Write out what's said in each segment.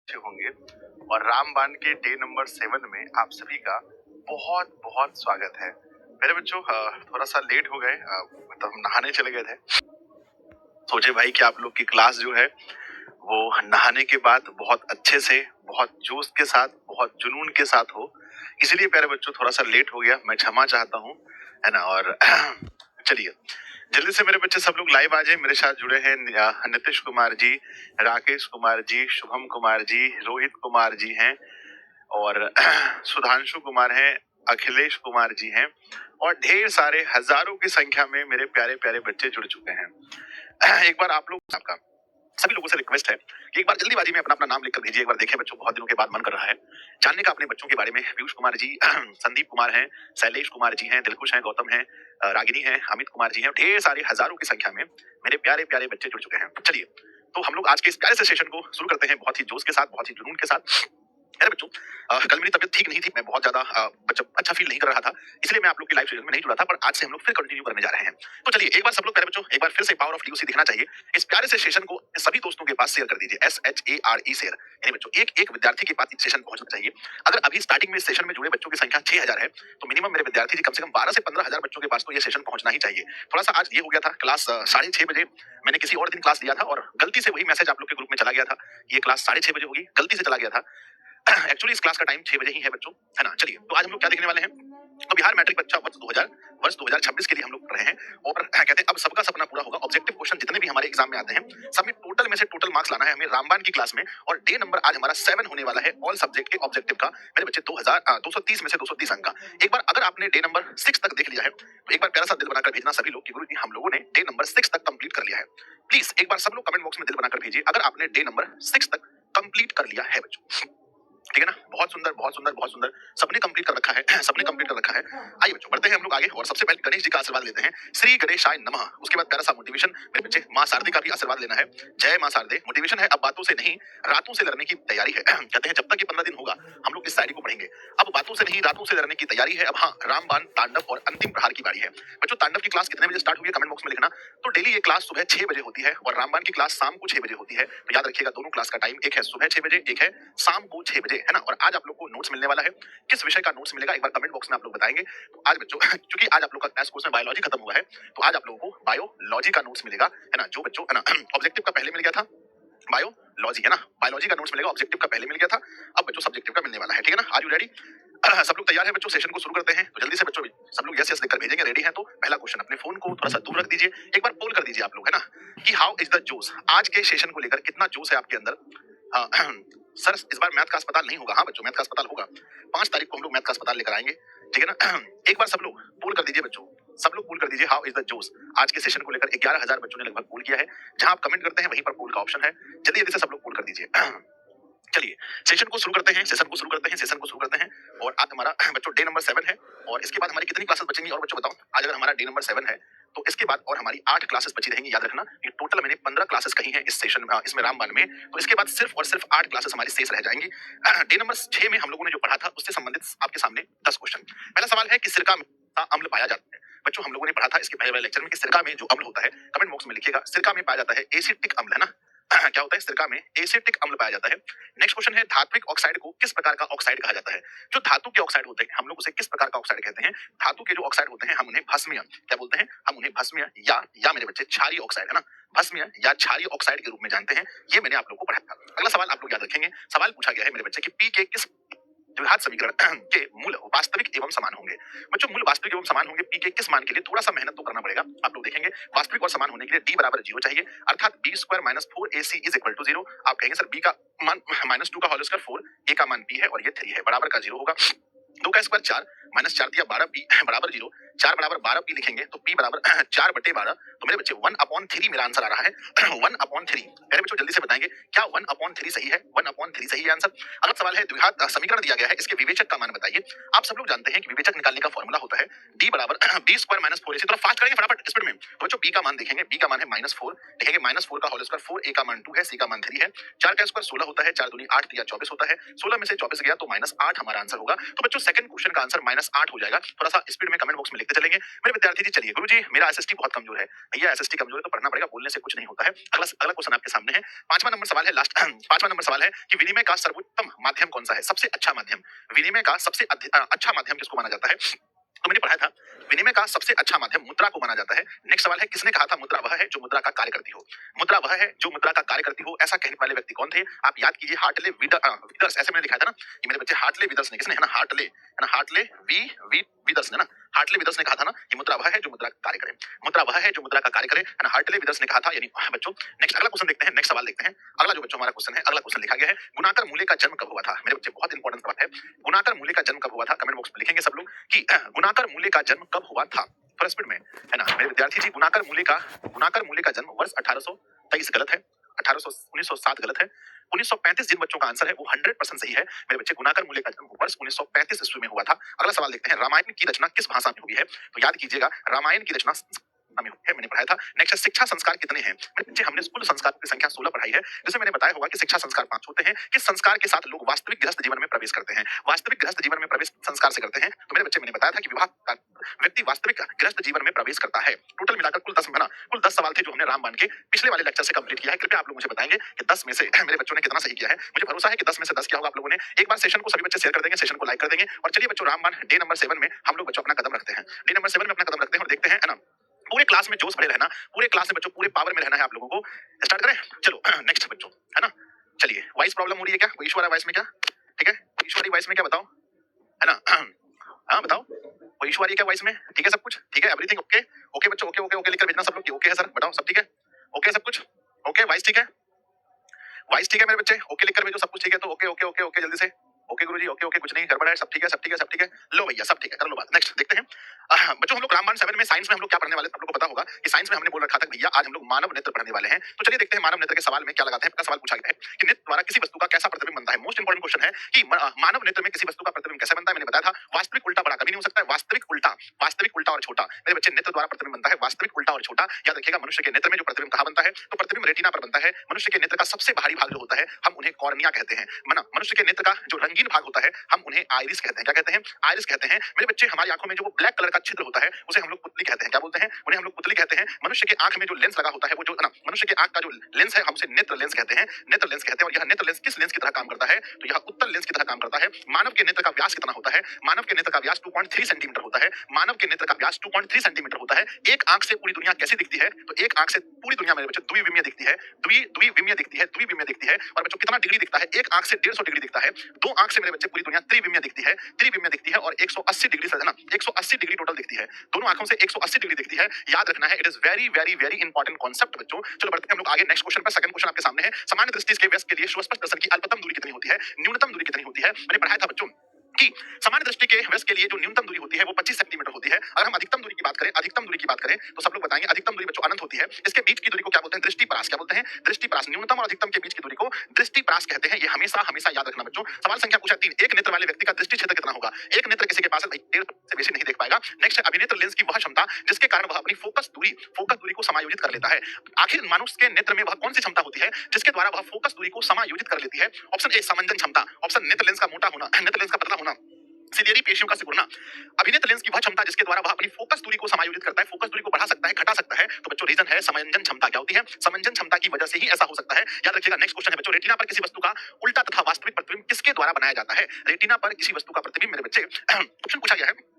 अच्छे होंगे और रामबाण के डे नंबर 7 में आप सभी का बहुत बहुत स्वागत है। मेरे बच्चों थोड़ा सा लेट हो गए, मतलब हम नहाने चले गए थे। सोचे भाई कि आप लोग की क्लास जो है वो नहाने के बाद बहुत अच्छे से, बहुत जोश के साथ, बहुत जुनून के साथ हो, इसलिए प्यारे बच्चों थोड़ा सा लेट हो गया, मैं क्षमा चाहता हूँ, है ना। और चलिए जल्दी से मेरे बच्चे सब लोग लाइव आ जाए। मेरे साथ जुड़े हैं नीतीश कुमार जी, राकेश कुमार जी, शुभम कुमार जी, रोहित कुमार जी हैं और सुधांशु कुमार हैं, अखिलेश कुमार जी हैं और ढेर सारे हजारों की संख्या में मेरे प्यारे प्यारे बच्चे जुड़ चुके हैं। एक बार आप लोग आपका सभी लोगों से रिक्वेस्ट है कि एक बार जल्दीबाजी में अपना अपना नाम लिखकर भेजिए। एक बार देखें बच्चों, बहुत दिनों के बाद मन कर रहा है जानने का अपने बच्चों के बारे में। पीयूष कुमार जी, संदीप कुमार हैं, शैलेश कुमार जी हैं, दिलखुश हैं, गौतम हैं, रागिनी हैं, अमित कुमार जी हैं, ढेर सारे हजारों की संख्या में मेरे प्यारे प्यारे बच्चे जुड़ चुके हैं। चलिए तो हम लोग आज के इस प्यारे से सेशन को शुरू करते हैं, बहुत ही जोश के साथ, बहुत ही जुनून के साथ। अरे बच्चों, कल मेरी तबीयत ठीक नहीं थी, मैं बहुत ज्यादा अच्छा फील नहीं कर रहा था, इसलिए मैं आप लोग की लाइव सेशन में नहीं जुड़ा था, पर आज से हम लोग फिर कंटिन्यू करने जा रहे हैं। तो चलिए एक बार सब लोग प्यारे बच्चों, एक बार फिर से पावर ऑफ टीयूसी दिखना चाहिए। इस प्यारे से सेशन को सभी दोस्तों के पास शेयर कर दीजिए, SHARE शेयर। यानी बच्चों एक एक विद्यार्थी के पास सेशन पहुंचना चाहिए। अगर अभी स्टार्टिंग में इस सेशन में जुड़े बच्चों की संख्या 6000 है, तो मिनिमम मेरे विद्यार्थी कम से कम 12 से 15,000 बच्चों के पास तो ये सेशन पहुंचना ही चाहिए। थोड़ा सा आज ये हो गया था, क्लास 6:30 बजे मैंने किसी और दिन क्लास लिया था और गलती से वही मैसेज आप लोग के ग्रुप में चला गया था, ये क्लास 6:30 बजे होगी, गलती से चला गया था। एक्चुअली इस क्लास का टाइम 6 बजे ही है बच्चों, है ना। चलिए तो आज हम लोग क्या देखने वाले हैं, तो बिहार मैट्रिक परीक्षा वर्ष 2026 के लिए हम लोग पढ़ रहे हैं और कहते हैं अब सबका सपना पूरा होगा। ऑब्जेक्टिव क्वेश्चन जितने भी हमारे एग्जाम में आते हैं सब में टोटल में से टोटल मार्क्स लाना है हमें रामबाण की क्लास में। और डे नंबर आज हमारा 7 होने वाला है ऑल सब्जेक्ट के ऑब्जेक्टिव का, मेरे बच्चे 230 में से 230 अंक का। एक बार अगर आपने डे नंबर 6 तक देख लिया है तो एक बार प्यारा सा दिल बनाकर भेजना सभी लोग की गुरु जी हम लोगों ने डे नंबर 6 तक कंप्लीट कर लिया है। प्लीज एक बार सब लोग कमेंट बॉक्स में दिल बनाकर भेजिए अगर आपने डे नंबर 6 तक कंप्लीट कर लिया है बच्चों, ठीक है ना। बहुत सुंदर बहुत सुंदर बहुत सुंदर, सबने कंप्लीट कर रखा है, सबने कंप्लीट कर रखा है। आइए बच्चों बढ़ते हैं हम लोग आगे और सबसे पहले गणेश जी का आशीर्वाद लेते हैं, श्री गणेशाय नमः। उसके बाद प्यारा सा मोटिवेशन, मेरे बच्चे मां शारदे का भी आशीर्वाद लेना है, जय मां शारदे। मोटिवेशन है अब बातों से नहीं रातों से लड़ने की तैयारी है। कहते हैं जब तक ये 15 दिन होगा हम लोग इस शायरी को पढ़ेंगे। अब बातों से नहीं रातों से लड़ने की तैयारी है। अब हाँ, रामबाण तांडव और अंतिम प्रहार की बारी है बच्चों। तांडव की क्लास कितने बजे स्टार्ट हुई है कमेंट बॉक्स में लिखना। तो डेली ये क्लास सुबह 6 बजे होती है और रामबाण की क्लास शाम को 6 बजे होती है। तो याद रखिएगा दोनों क्लास का टाइम एक है सुबह 6 बजे, एक है शाम को 6 बजे, है ना। और आज आप लोग को नोट्स मिलने वाला है, किस विषय का नोट्स मिलेगा एक बार कमेंट बॉक्स में आप लोग बताएंगे। तो आज बच्चों क्योंकि आज आप लोग का क्लास कोर्स में बायोलॉजी खत्म हुआ है, तो आज आप लोगों को बायोलॉजी का नोट्स मिलेगा, है ना। जो बच्चों है ना ऑब्जेक्टिव का पहले मिल गया था बायोलॉजी, है ना, बायोलॉजी का नोट्स मिलेगा, ऑब्जेक्टिव का पहले मिल गया था, अब बच्चों सब्जेक्टिव का मिलने वाला है, ठीक है ना। Are you ready? सब लोग तैयार हैं बच्चों, सेशन को शुरू करते हैं। तो जल्दी से बच्चों सब लोग यस यस लिखकर भेजेंगे, रेडी हैं तो पहला क्वेश्चन, अपने फोन को थोड़ा सा दूर रख दीजिए, एक बार पोल कर दीजिए आप लोग, है ना, कि हाउ इज द जोश, आज के सेशन को लेकर कितना जोश है आपके अंदर। सर इस बार मैथ का अस्पताल नहीं होगा, हाँ बच्चों मैथ का अस्पताल होगा, 5 तारीख को हम लोग मैथ का अस्पताल लेकर आएंगे, ठीक है ना। एक बार सब लोग पोल कर दीजिए बच्चों, सब लोग पोल कर दीजिए, हाउ इज द जोश। आज के सेशन को लेकर 11,000 बच्चों ने लगभग पोल किया है, जहां आप कमेंट करते हैं वहीं पर पोल का ऑप्शन है, जल्दी जल्दी से सब लोग पोल कर दीजिए। चलिए सेशन को शुरू करते हैं, सेशन को शुरू करते हैं, सेशन को शुरू करते हैं। और आज हमारा बच्चों डे नंबर 7 है और इसके बाद हमारी कितनी क्लासेस बचेंगी और बच्चों बताओ। आज अगर हमारा डे नंबर 7 है तो इसके बाद और हमारी 8 क्लासेस बची रहेंगी, याद रखना ये टोटल मैंने 15 क्लासेस कही हैं इस सेशन में, इसमें रामबाण में। तो इसके बाद सिर्फ और सिर्फ 8 क्लासेस हमारी शेष रह जाएंगी। डे नंबर 6 में हम लोगों ने जो पढ़ा था उससे संबंधित आपके सामने 10 क्वेश्चन। पहला सवाल है कि सिरका में अम्ल पाया जाता है बच्चों, हम लोगों ने पढ़ा था इसके पहले वाले लेक्चर में कि सिरका में जो अम्ल होता है, कमेंट बॉक्स में लिखिएगा, सिरका में पाया जाता है एसिटिक अम्ल, है ना। क्या होता है सिरका में एसिटिक अम्ल पाया जाता है। नेक्स्ट क्वेश्चन है धात्विक ऑक्साइड को किस प्रकार का ऑक्साइड कहा जाता है। जो धातु के ऑक्साइड होते हैं हम लोग उसे किस प्रकार का ऑक्साइड कहते हैं। धातु के जो ऑक्साइड होते हैं हम उन्हें भस्मीय क्या बोलते हैं, हम उन्हें भस्मीय या मेरे बच्चे क्षारीय ऑक्साइड, है ना, भस्मीय या क्षारीय ऑक्साइड के रूप में जानते हैं। ये मैंने आप लोग को पढ़ाया था। अगला सवाल आप लोग याद रखेंगे, सवाल पूछा गया है मेरे बच्चे कि पी के किस द्विघात समीकरण के मूल वास्तविक एवं समान होंगे। बच्चों मूल वास्तविक एवं समान होंगे पी के किस मान के लिए, थोड़ा सा मेहनत तो करना पड़ेगा, आप लोग देखेंगे। वास्तविक और समान होने के लिए डी बराबर 0 चाहिए, अर्थात B square minus 4ac is equal to 0। आप कहेंगे सर बी का मान -2 का होल स्क्वायर 4, ए का मान b है और ये 3 है, बराबर का 0 होगा। 2 का स्क्वायर 4 माइनस 4 दिया 12 पी बराबर 0, 4 बराबर 12 पी लिखेंगे तो पी बराबर 4/12। तो मेरे बच्चे 1/3 मेरा आंसर आ रहा है। 1/3 मेरे बच्चों जल्दी से बताएंगे क्या 1/3 सही है, 1/3 सही है आंसर। अगला सवाल है द्विघात समीकरण दिया गया है, इसके विवेचक का मान बताइए। आप सब लोग जानते हैं कि विवेचक निकालने का फॉर्मूला होता है डी बराबर बी स्क्वायर माइनस 4ac। थोड़ा फास्ट करेंगे फटाफट स्पीड में। तो बच्चों बी का मान देखेंगे, बी का मान है -4 लिखेंगे, -4 का होल स्क्वायर 4, ए का मान 2 है, सी का मान 3 है, 4 का स्क्वायर 16 होता है, 4 दूनी 8 या 24 होता है, 16 में से 24 गया तो -8 हमारा आंसर होगा। तो बच्चों सेकंड क्वेश्चन का आंसर -8 हो जाएगा। थोड़ा सा स्पीड में कमेंट बॉक्स में लिखते चलेंगे। मेरे विद्यार्थी जी चलिए, गुरुजी मेरा एसएसटी बहुत कमजोर है। भैया एसएसटी कमजोर है तो पढ़ना पड़ेगा, बोलने से कुछ नहीं होता है। अगला क्वेश्चन आपके सामने है। 5वां नंबर सवाल है, लास्ट 5वां नंबर सवाल है कि विनिमय का सर्वोत्तम माध्यम कौन सा है? सबसे अच्छा माध्यम, विनिमय का सबसे अच्छा माध्यम किसको माना जाता है? तो मैंने पढ़ा था विनिमय का सबसे अच्छा माध्यम मुद्रा को माना जाता है। नेक्स्ट सवाल है, किसने कहा था मुद्रा वह है जो मुद्रा का कार्य करती हो? मुद्रा वह है जो मुद्रा का कार्य करती हो, ऐसा कहने वाले व्यक्ति कौन थे? आप याद कीजिए, हार्टले विदर्स, ऐसे मैंने लिखा था ना कि मेरे बच्चे हार्टले विदर्स ने, किसने है ना, हार्टले है ना, हार्टले विदर्स ने ना, हार्टले विदर्स ने कहा था ना कि मुद्रा वह है जो मुद्रा का कार्य करे, मुद्रा वह है जो मुद्रा का कार्य करे, है ना, हार्टले विदर्स ने कहा था। यानी बच्चों नेक्स्ट अगला क्वेश्चन देखते हैं, नेक्स्ट सवाल देखते हैं। अगला जो बच्चों हमारा क्वेश्चन है, अगला क्वेश्चन लिखा गया है, गुणाकर मूल्य का जन्म कब हुआ था? मेरे बच्चे बहुत इंपॉर्टेंट सवाल है, गुणाकर मूल्य का जन्म कब हुआ था? कमेंट बॉक्स में लिखेंगे सब लोग कि गुणाकर मूल्य का जन्म कब हुआ था। फर्स्ट मिनट में है ना मेरे विद्यार्थी जी, गुणाकर मूल्य का जन्म वर्ष 1823 गलत है, 1907 गलत है, 1935 जिन बच्चों का आंसर है वो 100% सही है। मेरे बच्चे गुणाकर मूल्य का जन्म वर्ष 1935 ईस्वी में हुआ था। अगला सवाल देखते हैं, रामायण की रचना किस भाषा में हुई है? तो याद कीजिएगा, रामायण की रचना में है, मैंने पढ़ाया था। नेक्स्ट, शिक्षा संस्कार कितने हैं? मेरे बच्चे हमने कुल संस्कारों की संख्या 16 पढ़ाई है, जिसमें मैंने बताया होगा कि शिक्षा संस्कार 5 होते हैं। किस संस्कार के साथ लोग वास्तविक गृहस्थ जीवन में प्रवेश करते हैं? वास्तविक गृहस्थ जीवन में प्रवेश संस्कार से करते हैं। तो मेरे बच्चे मैंने बताया था कि विवाह का व्यक्ति वास्तविक गृहस्थ जीवन में प्रवेश करता है। टोटल मिलाकर कुल 10 है ना, कुल 10 सवाल थे जो हमने रामबाण के पिछले वाले लेक्चर से कंप्लीट किया है। कृपया आप लोग मुझे बताएंगे कि 10 में से मेरे बच्चों ने कितना सही किया है। मुझे भरोसा है कि 10 में से 10 किया होगा आप लोगों ने। एक बार सेशन को सभी बच्चे शेयर कर देंगे, सेशन को लाइक कर देंगे। और चलिए बच्चों, रामबाण डे नंबर 7 में हम लोग बच्चों अपना कदम रखते हैं, डे नंबर 7 में अपना कदम रखते हैं और देखते हैं, है ना, पूरे क्लास में जोश भरे रहना, पूरे क्लास में बच्चों पूरे पावर में रहना है आप लोगों को। स्टार्ट करें, चलो नेक्स्ट बच्चों, है ना, चलिए। वॉइस प्रॉब्लम हो रही है क्या? कोई इशू आ रहा है वॉइस में क्या? ठीक है, इशू आ रही वॉइस में क्या, बताओ, है ना, हाँ बताओ, कोई इशू आ रही है क्या वॉइस में? ठीक है सब कुछ ठीक है, एवरीथिंग ओके? ओके बच्चों, ओके ओके ओके लिखकर भेजना सब लोग, ओके है सर, बताओ सब ठीक है, ओके सब कुछ ओके, वॉइस ठीक है, वॉइस ठीक है मेरे बच्चे, ओके लिखकर भेजो, सब कुछ ठीक है तो ओके ओके ओके ओके जल्दी से, ओके गुरुजी, ओके ओके, कुछ नहीं गड़बड़ है, सब ठीक है सब ठीक है सब ठीक है। लो भैया सब ठीक है, कर लो बात। नेक्स्ट देखते हैं बच्चों, हम लोग रामबाण 7 में साइंस में हम लोग क्या पढ़ने वाले हैं? आप लोगों को पता होगा कि साइंस में हमने बोल रखा था भैया आज हम लोग मानव नेत्र पढ़ने वाले हैं। तो चलिए देखते हैं मानव नेत्र के सवाल में क्या लगाते हैं। पहला सवाल पूछा गया है कि नेत्र द्वारा किसी वस्तु का कैसा प्रतिबिंब बनता है? मोस्ट इंपोर्टेंट क्वेश्चन है कि मानव नेत्र में किसी वस्तु का प्रतिबिंब कैसे बनता है? मैंने बताया था वास्तविक उल्टा बड़ा कभी नहीं हो सकता है, वास्तविक उल्टा और छोटा। मेरे बच्चे नेत्र द्वारा प्रतिबिंब बनता है वास्तविक उल्टा और छोटा। याद रखिएगा, मनुष्य के नेत्र में जो प्रतिबिंब कहां बनता है? तो प्रतिबिंब रेटिना पर बनता है। मनुष्य के नेत्र का सबसे बाहरी भाग जो होता है हम उन्हें कॉर्निया कहते हैं। मनुष्य के नेत्र का जो रंगीन भाग होता है हम उन्हें आइरिस कहते हैं। क्या कहते हैं? आइरिस कहते हैं। मेरे बच्चे हमारी आंखों में जो ब्लैक कलर का छिद्र होता है उसे हम लोग पुतली कहते हैं। क्या बोलते हैं? उन्हें हम लोग पुतली कहते हैं। मनुष्य के आंख में जो लेंस लगा होता है वो जो ना, मनुष्य के आंख का जो लेंस है हम उसे नेत्र लेंस कहते हैं, नेत्र लेंस कहते हैं। और यह नेत्र लेंस किस लेंस की तरह काम करता है? तो यह उत्तल लेंस की तरह काम करता है। मानव के नेत्र का व्यास कितना होता है? मानव के नेत्र का व्यास 2.3 सेंटीमीटर होता है। मानव के नेत्र का व्यास 2.3 सेंटीमीटर होता है। एक आंख से पूरी दुनिया कैसी दिखती है? तो एक आंख से पूरी दुनिया मेरे बच्चे द्विविमीय दिखती है, द्विविमीय दिखती है, द्विविमीय दिखती है। और बच्चों कितना डिग्री दिखता है? एक आंख से 150 डिग्री दिखता है। दो आंख से मेरे बच्चे पूरी दुनिया त्रिविमीय दिखती है, त्रिविमीय दिखती है। और 180 डिग्री से, है ना, 180 डिग्री टोटल दिखती है। दोनों आंखों से 180 डिग्री दिखती है। याद रखना है, it is very very very important concept बच्चों। चलो बढ़ते हैं हम लोग आगे नेक्स्ट क्वेश्चन पर। सेकंड क्वेश्चन आपके सामने है, सामान्य दृष्टि के व्यस्क के लिए सुस्पष्ट दर्शन की अल्पतम दूरी कितनी होती है? न्यूनतम दूरी कितनी होती है? मैंने पढ़ाया था बच्चों कि सामान्य दृष्टि के व्यस्क के लिए जो न्यूनतम दूरी होती है वो 25 सेंटीमीटर होती है। अगर हम अधिकतम दूरी की बात करें, अधिकतम दूरी की बात करें तो सब लोग बताएंगे अधिकतम दूरी बच्चों अनंत होती है। इसके बीच की दूरी को क्या बोलते हैं? दृष्टिपरास। क्या बोलते हैं? दृष्टिपरास। न्यूनतम और अधिकतम के बीच की दूरी को दृष्टिपरास कहते हैं। ये हमेशा हमेशा याद रखना बच्चों। सवाल संख्या पूछा 3, एक नेत्र वाले व्यक्ति का दृष्टि क्षेत्र कितना होगा? एक नेत्र किसी के पास है भाई, 1.5 से बेसी नहीं देख पाएगा। नेक्स्ट है अभिनेत्र लेंस की वह क्षमता जिसके कारण वह अपनी फोकस दूरी को समायोजित कर लेता है। आखिर मनुष्य के नेत्र में वह कौन सी क्षमता होती है जिसके द्वारा वह फोकस दूरी को समायोजित कर लेती है? ऑप्शन ए समंजन क्षमता, ऑप्शन नेत्र लेंस का मोटा होना, नेत्र लेंस का पतला होना, सिलियरी पेशियों का सिकुड़ना। अभिनेत्र लेंस की वह क्षमता जिसके द्वारा वह अपनी फोकस दूरी को समायोजित करता है, फोकस दूरी को बढ़ा सकता है, घटा सकता है। तो बच्चों रीजन है समंजन क्षमता। क्या होती है? समंजन क्षमता की वजह से ही ऐसा हो सकता है। याद रखिएगा। नेक्स्ट क्वेश्चन है बच्चों, रेटिना पर किसी वस्तु का उल्टा तथा वास्तविक प्रतिबिंब किसके द्वारा बनाया जाता है? रेटिना पर किसी वस्तु का प्रतिबिंब मेरे बच्चे ऑप्शन पूछा गया है,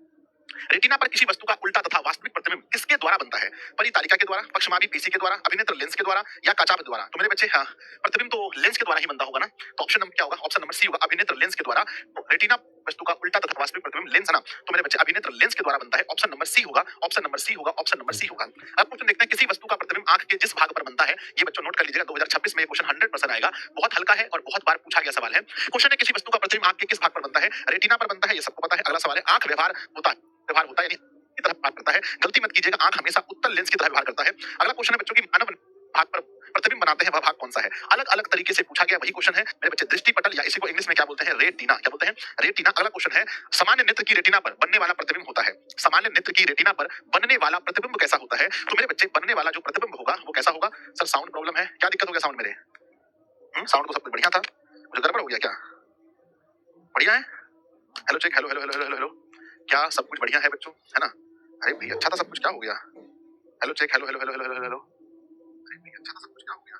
रेटिना पर किसी वस्तु का उल्टा तथा वास्तविक प्रतिबिंब किसके द्वारा बनता है? परितालिका के द्वारा, पक्षमावी पेशी के द्वारा, अभिनेत्र लेंस के द्वारा या काचाभ द्वारा? तो मेरे बच्चे हाँ, प्रतिबिंब तो लेंस के द्वारा ही बनता होगा ना। तो ऑप्शन नंबर क्या होगा? ऑप्शन नंबर सी होगा, अभिनेत्र लेंस के द्वारा। तो रेटिना वस्तु का उल्टा तथा वास्तविक प्रतिबिंब लेंस है ना, तो मेरे बच्चे अभिनेत्र लेंस के द्वारा बनता है। ऑप्शन नंबर सी होगा, ऑप्शन नंबर सी होगा, ऑप्शन नंबर सी होगा। अब क्वेश्चन देखते हैं, किसी वस्तु का प्रतिबिंब आंख के जिस भाग पर बनता है? ये बच्चों नोट कर लीजिएगा, 2026 में ये क्वेश्चन 100% आएगा। बहुत हल्का है और बहुत बार पूछा गया सवाल है। क्वेश्चन है, किसी वस्तु का प्रतिबिंब आंख के किस भाग पर बनता है? रेटिना पर बनता है, ये सबको पता है। अगला सवाल है, आंख व्यवहार होता है यानी की तरफ बात करता है। गलती मत कीजिएगा, आंख हमेशा उत्तल लेंस की तरह व्यवहार करता है। अगला क्वेश्चन है बच्चों की मानव भाग पर प्रतिबिंब बनाते हैं वह भाग कौन सा है? अलग अलग तरीके से पूछा गया वही क्वेश्चन है मेरे बच्चे। दृष्टिपटल या इसी को इंग्लिश में क्या बोलते हैं? रेटिना। क्या बोलते हैं? रेटिना। अगला क्वेश्चन है, सामान्य नेत्र की रेटिना पर बनने वाला प्रतिबिंब होता है, सामान्य नेत्र की रेटिना पर बनने वाला प्रतिबिंब कैसा होता है? तो मेरे बच्चे बनने वाला जो प्रतिबिंब होगा वो कैसा होगा? सर साउंड प्रॉब्लम है, क्या दिक्कत हो गया साउंड मेरे? साउंड को सब कुछ बढ़िया था, मुझे गड़बड़ हो गया क्या? बढ़िया है? Hello check, hello hello hello hello hello. क्या सब कुछ बढ़िया है बच्चों, है ना? अरे भाई अच्छा था सब कुछ, क्या हो गया? Hello check, hello hello hello hello hello hello. अरे भाई अच्छा था सब कुछ, क्या हो गया?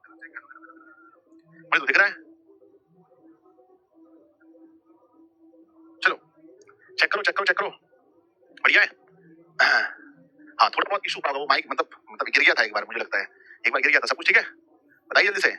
Hello check, hello hello hello. मुझे तो दिख रहा है। चलो चेक करो चेक करो चेक करो, बढ़िया है। हाँ थोड़ा बहुत इशू था, वो माइक मतलब गिर गया था एक बार, मुझे लगता है एक बार गिर गया था। सब कुछ ठीक है? बताइए जल्दी से।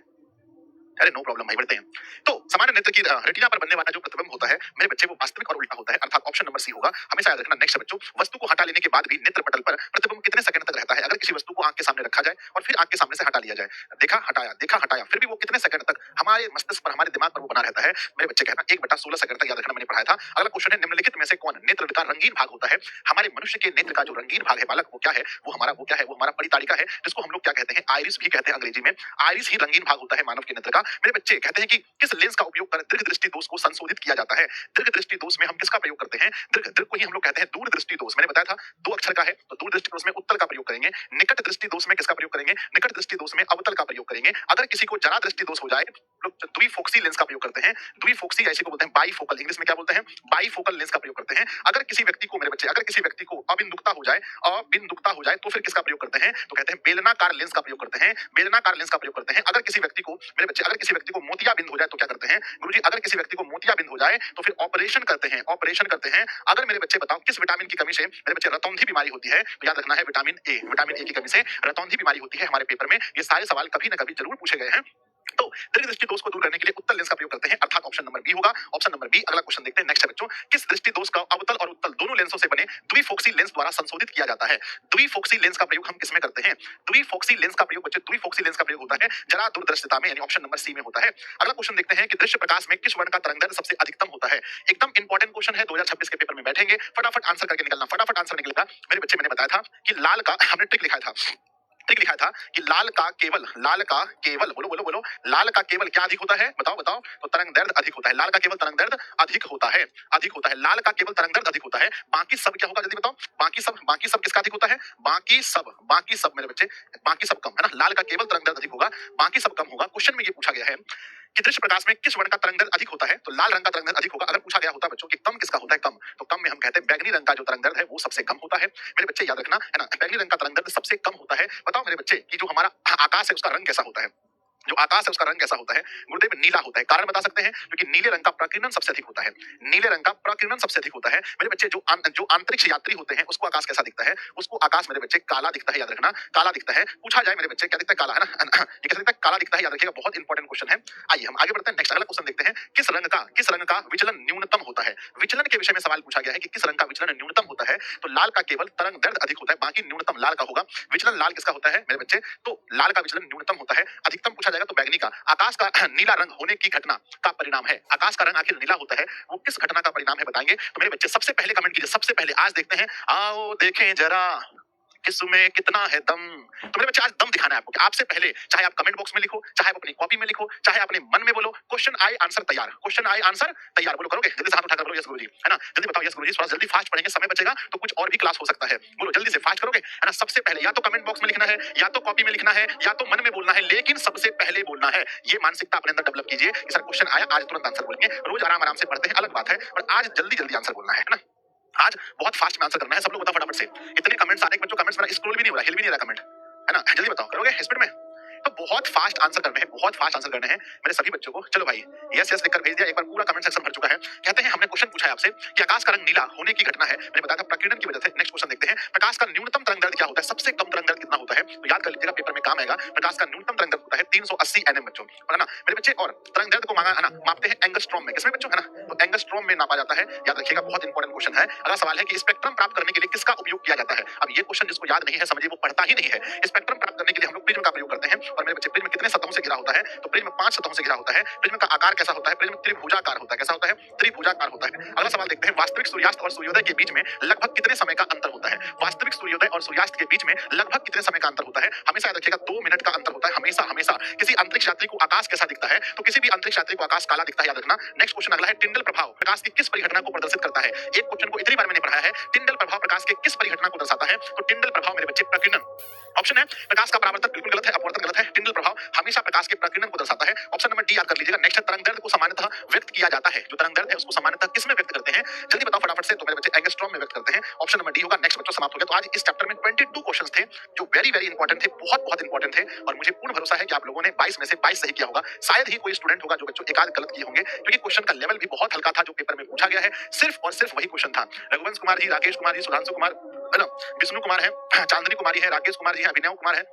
अरे नो प्रॉब्लम भाई, बढ़ते हैं। तो सामान्य नेत्र की रेटिना पर बनने वाला जो प्रतिबिंब होता है मेरे बच्चे, वो वास्तविक और उल्टा होता है, अर्थात ऑप्शन नंबर सी होगा। हमेशा याद रखना। नेक्स्ट बच्चों, वस्तु को हटा लेने के बाद भी नेत्र पटल पर प्रतिबिंब कितने सेकंड तक रहता है? अगर किसी वस्तु को आंख के सामने रखा जाए और फिर आंख के सामने से हटा लिया जाए, देखा हटाया, फिर भी वो कितने सेकंड तक हमारे मस्तिष्क पर, हमारे दिमाग पर वो बना रहता है? मेरे बच्चे कहना 1/16 सेकंड तक। याद रखना, मैंने पढ़ाया था। अगला क्वेश्चन है, निम्नलिखित में से कौन नेत्र का रंगीन भाग होता है? हमारे मनुष्य के नेत्र का जो रंगीन भाग है बालक, वो क्या है? वो हमारा परिताड़िका है, जिसको हम लोग क्या कहते हैं? आइरिस भी कहते हैं अंग्रेजी में। आइरिस ही रंगीन भाग होता है मानव के नेत्र का। मेरे बच्चे कहते हैं कि किस लेंस का उपयोग कर दीर्घ दृष्टि दोष को संशोधित किया जाता है? दीर्घ दृष्टि दोष में हम किसका प्रयोग करते हैं? दीर्घ दीर्घ को ही हम लोग कहते हैं दूर दृष्टि दोष। मैंने बताया था 2 अक्षर का है, तो दूर दृष्टि दोष में उत्तल का प्रयोग करेंगे। निकट दृष्टि दोष में किसका प्रयोग करेंगे? निकट दृष्टि दोष में अवतल का प्रयोग करेंगे। अगर किसी को जरा दृष्टि दोष हो जाए, लोग द्विफोक्सी लेंस का प्रयोग करते हैं। द्विफोक्सी ऐसे को बोलते हैं बाईफोकल, इंग्लिश में क्या बोलते हैं? बाईफोकल लेंस का प्रयोग करते हैं। अगर किसी व्यक्ति को, मेरे बच्चे, अगर किसी व्यक्ति को अबिंदुकता हो जाए तो फिर किसका प्रयोग करते हैं? तो कहते हैं बेलनाकार लेंस का प्रयोग करते हैं। बेलनाकार लेंस का प्रयोग करते हैं। अगर किसी व्यक्ति को, मेरे बच्चे, अगर किसी व्यक्ति को मोतियाबिंद हो जाए तो क्या करते हैं? गुरुजी, अगर किसी व्यक्ति को मोतियाबिंद हो जाए तो फिर ऑपरेशन करते हैं, ऑपरेशन करते हैं। अगर मेरे बच्चे बताओ किस विटामिन की कमी से मेरे बच्चे रतौंधी बीमारी होती है? तो याद रखना है विटामिन ए। विटामिन ए की कमी से रतौंधी बीमारी होती है। हमारे पेपर में ये सारे सवाल कभी ना कभी जरूर पूछे गए हैं। तो दीर्घ दृष्टि दोष को दूर करने के लिए उत्तल लेंस का प्रयोग करते हैं, अर्थात ऑप्शन नंबर बी होगा। Option number B. अगला क्वेश्चन देखते हैं। नेक्स्ट है बच्चों, किस दृष्टि दोष का अवतल और उत्तल दोनों लेंसों से बने द्विफोक्सी लेंस द्वारा संशोधित किया जाता है? द्विफोक्सी लेंस का प्रयोग हम किसमें करते हैं? द्विफोक्सी लेंस का प्रयोग बच्चे, द्विफोक्सी लेंस का प्रयोग होता है जरा दूरदर्शिता में, यानी ऑप्शन नंबर सी में होता है। अगला क्वेश्चन देखते हैं कि दृश्य प्रकाश में किस वर्ण का तरंगदैर्घ्य सबसे अधिकतम होता है? एकदम इंपॉर्टेंट क्वेश्चन है, 2026 के पेपर में बैठेंगे, फटाफट आंसर करके निकलना, फटाफट आंसर निकलेगा। मेरे बच्चे, मैंने बताया था कि लाल का, हमने ट्रिक लिखा था, ठीक लिखा था कि लाल का केवल बोलो बोलो बोलो, लाल का केवल क्या अधिक होता है? बताओ बताओ। तो तरंगदैर्घ्य अधिक होता है। लाल का केवल तरंगदैर्घ्य अधिक होता है, अधिक होता है। लाल का केवल तरंगदैर्घ्य अधिक होता है। बाकी सब क्या होगा जल्दी बताओ? बाकी सब किसका अधिक होता है? बाकी सब मेरे बच्चे, बाकी सब कम है ना। लाल का केवल तरंगदैर्घ्य अधिक होगा, बाकी सब कम होगा। क्वेश्चन में ये पूछा गया है कि दृश्य प्रकाश में किस वर्ण का तरंगदैर्घ्य अधिक होता है? तो लाल रंग का तरंगदैर्घ्य अधिक होगा। अगर पूछा गया होता बच्चों कि कम किसका होता है? कम, तो कम में हम कहते हैं बैगनी रंग का जो तरंगदैर्घ्य है वो सबसे कम होता है। मेरे बच्चे याद रखना, है ना, बैगनी रंग का तरंगदैर्घ्य सबसे कम होता है। बताओ मेरे बच्चे कि जो हमारा आकाश है उसका रंग कैसा होता है? जो आकाश है उसका रंग कैसा होता है? गुरुदेव, नीला होता है। कारण बता सकते हैं? क्योंकि नीले रंग का प्रकीर्णन सबसे अधिक होता है। नीले रंग का प्रकीर्णन सबसे अधिक होता है। मेरे बच्चे, जो अंतरिक्ष यात्री होते हैं उसको आकाश कैसा दिखता है? उसको आकाश मेरे बच्चे काला दिखता है। याद रखना, काला दिखता है। पूछा जाए मेरे बच्चे क्या दिखता है? काला, है ना। ये कैसा दिखता है? काला दिखता है। याद रखिएगा, बहुत इंपॉर्टेंट क्वेश्चन है। आइए हम आगे बढ़ते हैं। नेक्स्ट अगला क्वेश्चन देखते हैं। किस रंग का विचलन न्यूनतम होता है? विचलन के विषय में सवाल पूछा गया है कि किस रंग का विचलन न्यूनतम होता है? तो लाल का केवल तरंगदैर्घ्य अधिक होता है, बाकी न्यूनतम लाल का होगा। विचलन लाल किसका होता है मेरे बच्चे? तो लाल का विचलन न्यूनतम होता है। अधिकतम पूछा जाएगा तो बैगनी का। आकाश का नीला रंग होने की घटना का परिणाम है। आकाश का रंग आखिर नीला होता है, वो किस घटना का परिणाम है बताएंगे? तो मेरे बच्चे सबसे पहले कमेंट कीजिए, सबसे पहले। आज देखते हैं, आओ देखें जरा किसमें कितना है दम। तो मेरे बच्चे आज दम दिखाना है आपको कि आपसे पहले, चाहे आप कमेंट बॉक्स में लिखो, चाहे आप अपनी कॉपी में लिखो, चाहे अपने मन में बोलो, क्वेश्चन आए आंसर तैयार, क्वेश्चन आए आंसर तैयार। बोलो, करोगे? जल्दी से हाथ उठाकर बोलो यस गुरुजी, है ना। जल्दी बताओ यस गुरुजी। थोड़ा जल्दी फास्ट पढ़ेंगे, समय बचेगा तो कुछ और भी क्लास हो सकता है। बोलो जल्दी से, फास्ट करोगे, है ना। सबसे पहले या तो कमेंट बॉक्स में लिखना है, या तो कॉपी में लिखना है, या तो मन में बोलना है, लेकिन सबसे पहले बोलना है। ये मानसिकता अपने अंदर डेवलप कीजिए कि सर क्वेश्चन आया, आज तुरंत आंसर बोलेंगे। रोज आराम आराम से पढ़ते हैं, अलग बात है, और आज जल्दी जल्दी आंसर बोलना है ना। आज बहुत फास्ट में आंसर करना है। सब लोग बताओ फटाफट से। इतने कमेंट्स आ रहे हैं बच्चों, कमेंट्स मेरा स्क्रॉल भी नहीं हो रहा, हिल भी नहीं रहा कमेंट, है ना। जल्दी बताओ, करोगे स्पीड में? तो बहुत फास्ट आंसर करने हैं, बहुत फास्ट आंसर करने हैं मेरे सभी बच्चों को। चलो भाई, यस यस लिखकर भेज दिया। एक बार पूरा कमेंट सेक्शन भर चुका है। कहते हैं हमने क्वेश्चन पूछा है आपसे कि आकाश का रंग नीला होने की घटना है, मैंने बताया था प्रकीर्णन की वजह से। नेक्स्ट क्वेश्चन देखते हैं। प्रकाश का न्यूनतम तरंगदैर्घ्य क्या होता है? सबसे कम तरंगदैर्घ्य कितना होता है? तो याद कर लीजिएगा, पेपर में काम आएगा। प्रकाश का न्यूनतम तरंगदैर्घ्य होता है 380 nm बच्चों, है ना मेरे बच्चे। और तरंगदैर्घ्य को मांगा, है ना, मापते हैं एंगस्ट्रॉम में। किसमें बच्चों, है ना? तो एंगस्ट्रॉम में नापा जाता है। याद रखिएगा, बहुत इंपॉर्टेंट क्वेश्चन है। अगला सवाल है कि स्पेक्ट्रम प्राप्त करने के लिए किसका उपयोग किया जाता है? अब ये क्वेश्चन जिसको याद नहीं है, समझिए वो पढ़ता ही नहीं है। स्पेक्ट्रम प्राप्त करने के लिए हम लोग प्रिज्म का प्रयोग करते हैं। और मेरे बच्चे, प्रिज्म कितने सतहों से घिरा होता है? तो प्रिज्म 5 सतहों से घिरा होता है। प्रिज्म का आकार कैसा होता है? प्रिज्म त्रिभुजाकार होता है। कैसा होता है? त्रिभुजाकार होता है। अगला सवाल देखते हैं। वास्तविक सूर्यास्त और सूर्योदय के बीच में लगभग कितने समय का अंतर होता है? वास्तविक सूर्योदय और सूर्यास्त के बीच में लगभग कितने समय का अंतर होता है? हमेशा याद रखिएगा 2 मिनट का अंतर होता है, हमेशा हमेशा। किसी अंतरिक्ष यात्री को आकाश कैसा दिखता है? तो किसी भी अंतरिक्ष यात्री को आकाश काला दिखता है, याद रखना। नेक्स्ट क्वेश्चन अगला है, टिंडल प्रभाव प्रकाश की किस परिघटना को प्रदर्शित करता है? एक क्वेश्चन को इतनी बार मैंने पढ़ा है, टिंडल प्रभाव प्रकाश के किस परिघटना को दर्शाता है? तो टिंडल प्रभाव मेरे बच्चे प्रकीर्णन। ऑप्शन है प्रकाश का परावर्तन बिल्कुल गलत है, अपवर्तन गलत है। टिंडल प्रभाव हमेशा प्रकाश के प्रकीर्णन को दर्शाता है। ऑप्शन नंबर डी याद कर लीजिएगा। नेक्स्ट है, तरंग दैर्ध्य को सामान्यतः व्यक्त किया जाता है। जो तरंग दैर्ध्य है उसको सामान्यतः किस में व्यक्त करते हैं? जल्दी बताओ फटाफट से। तो मेरे बच्चे एंगस्ट्रॉम में व्यक्त करते हैं। ऑप्शन नंबर डी होगा। नेक्स्ट बच्चों समाप्त हो गया। तो आज इस चैप्टर में 22 क्वेश्चंस थे जो वेरी वेरी इंपॉर्टेंट थे, बहुत इंपॉर्टेंट थे, और मुझे पूर्ण भरोसा है कि आप लोगों ने 22 में से 22 सही किया होगा। शायद ही कोई स्टूडेंट होगा जो बच्चों एक आध गलत किए होंगे, क्योंकि क्वेश्चन का लेवल भी बहुत हल्का था जो पेपर में पूछा गया है। सिर्फ और सिर्फ वही क्वेश्चन था। रघुवंश कुमार जी, राकेश कुमार जी, सुधांशु कुमार है ना, विष्णु कुमार है, चांदनी कुमारी है, राकेश कुमार जी है, अभिनव कुमार है।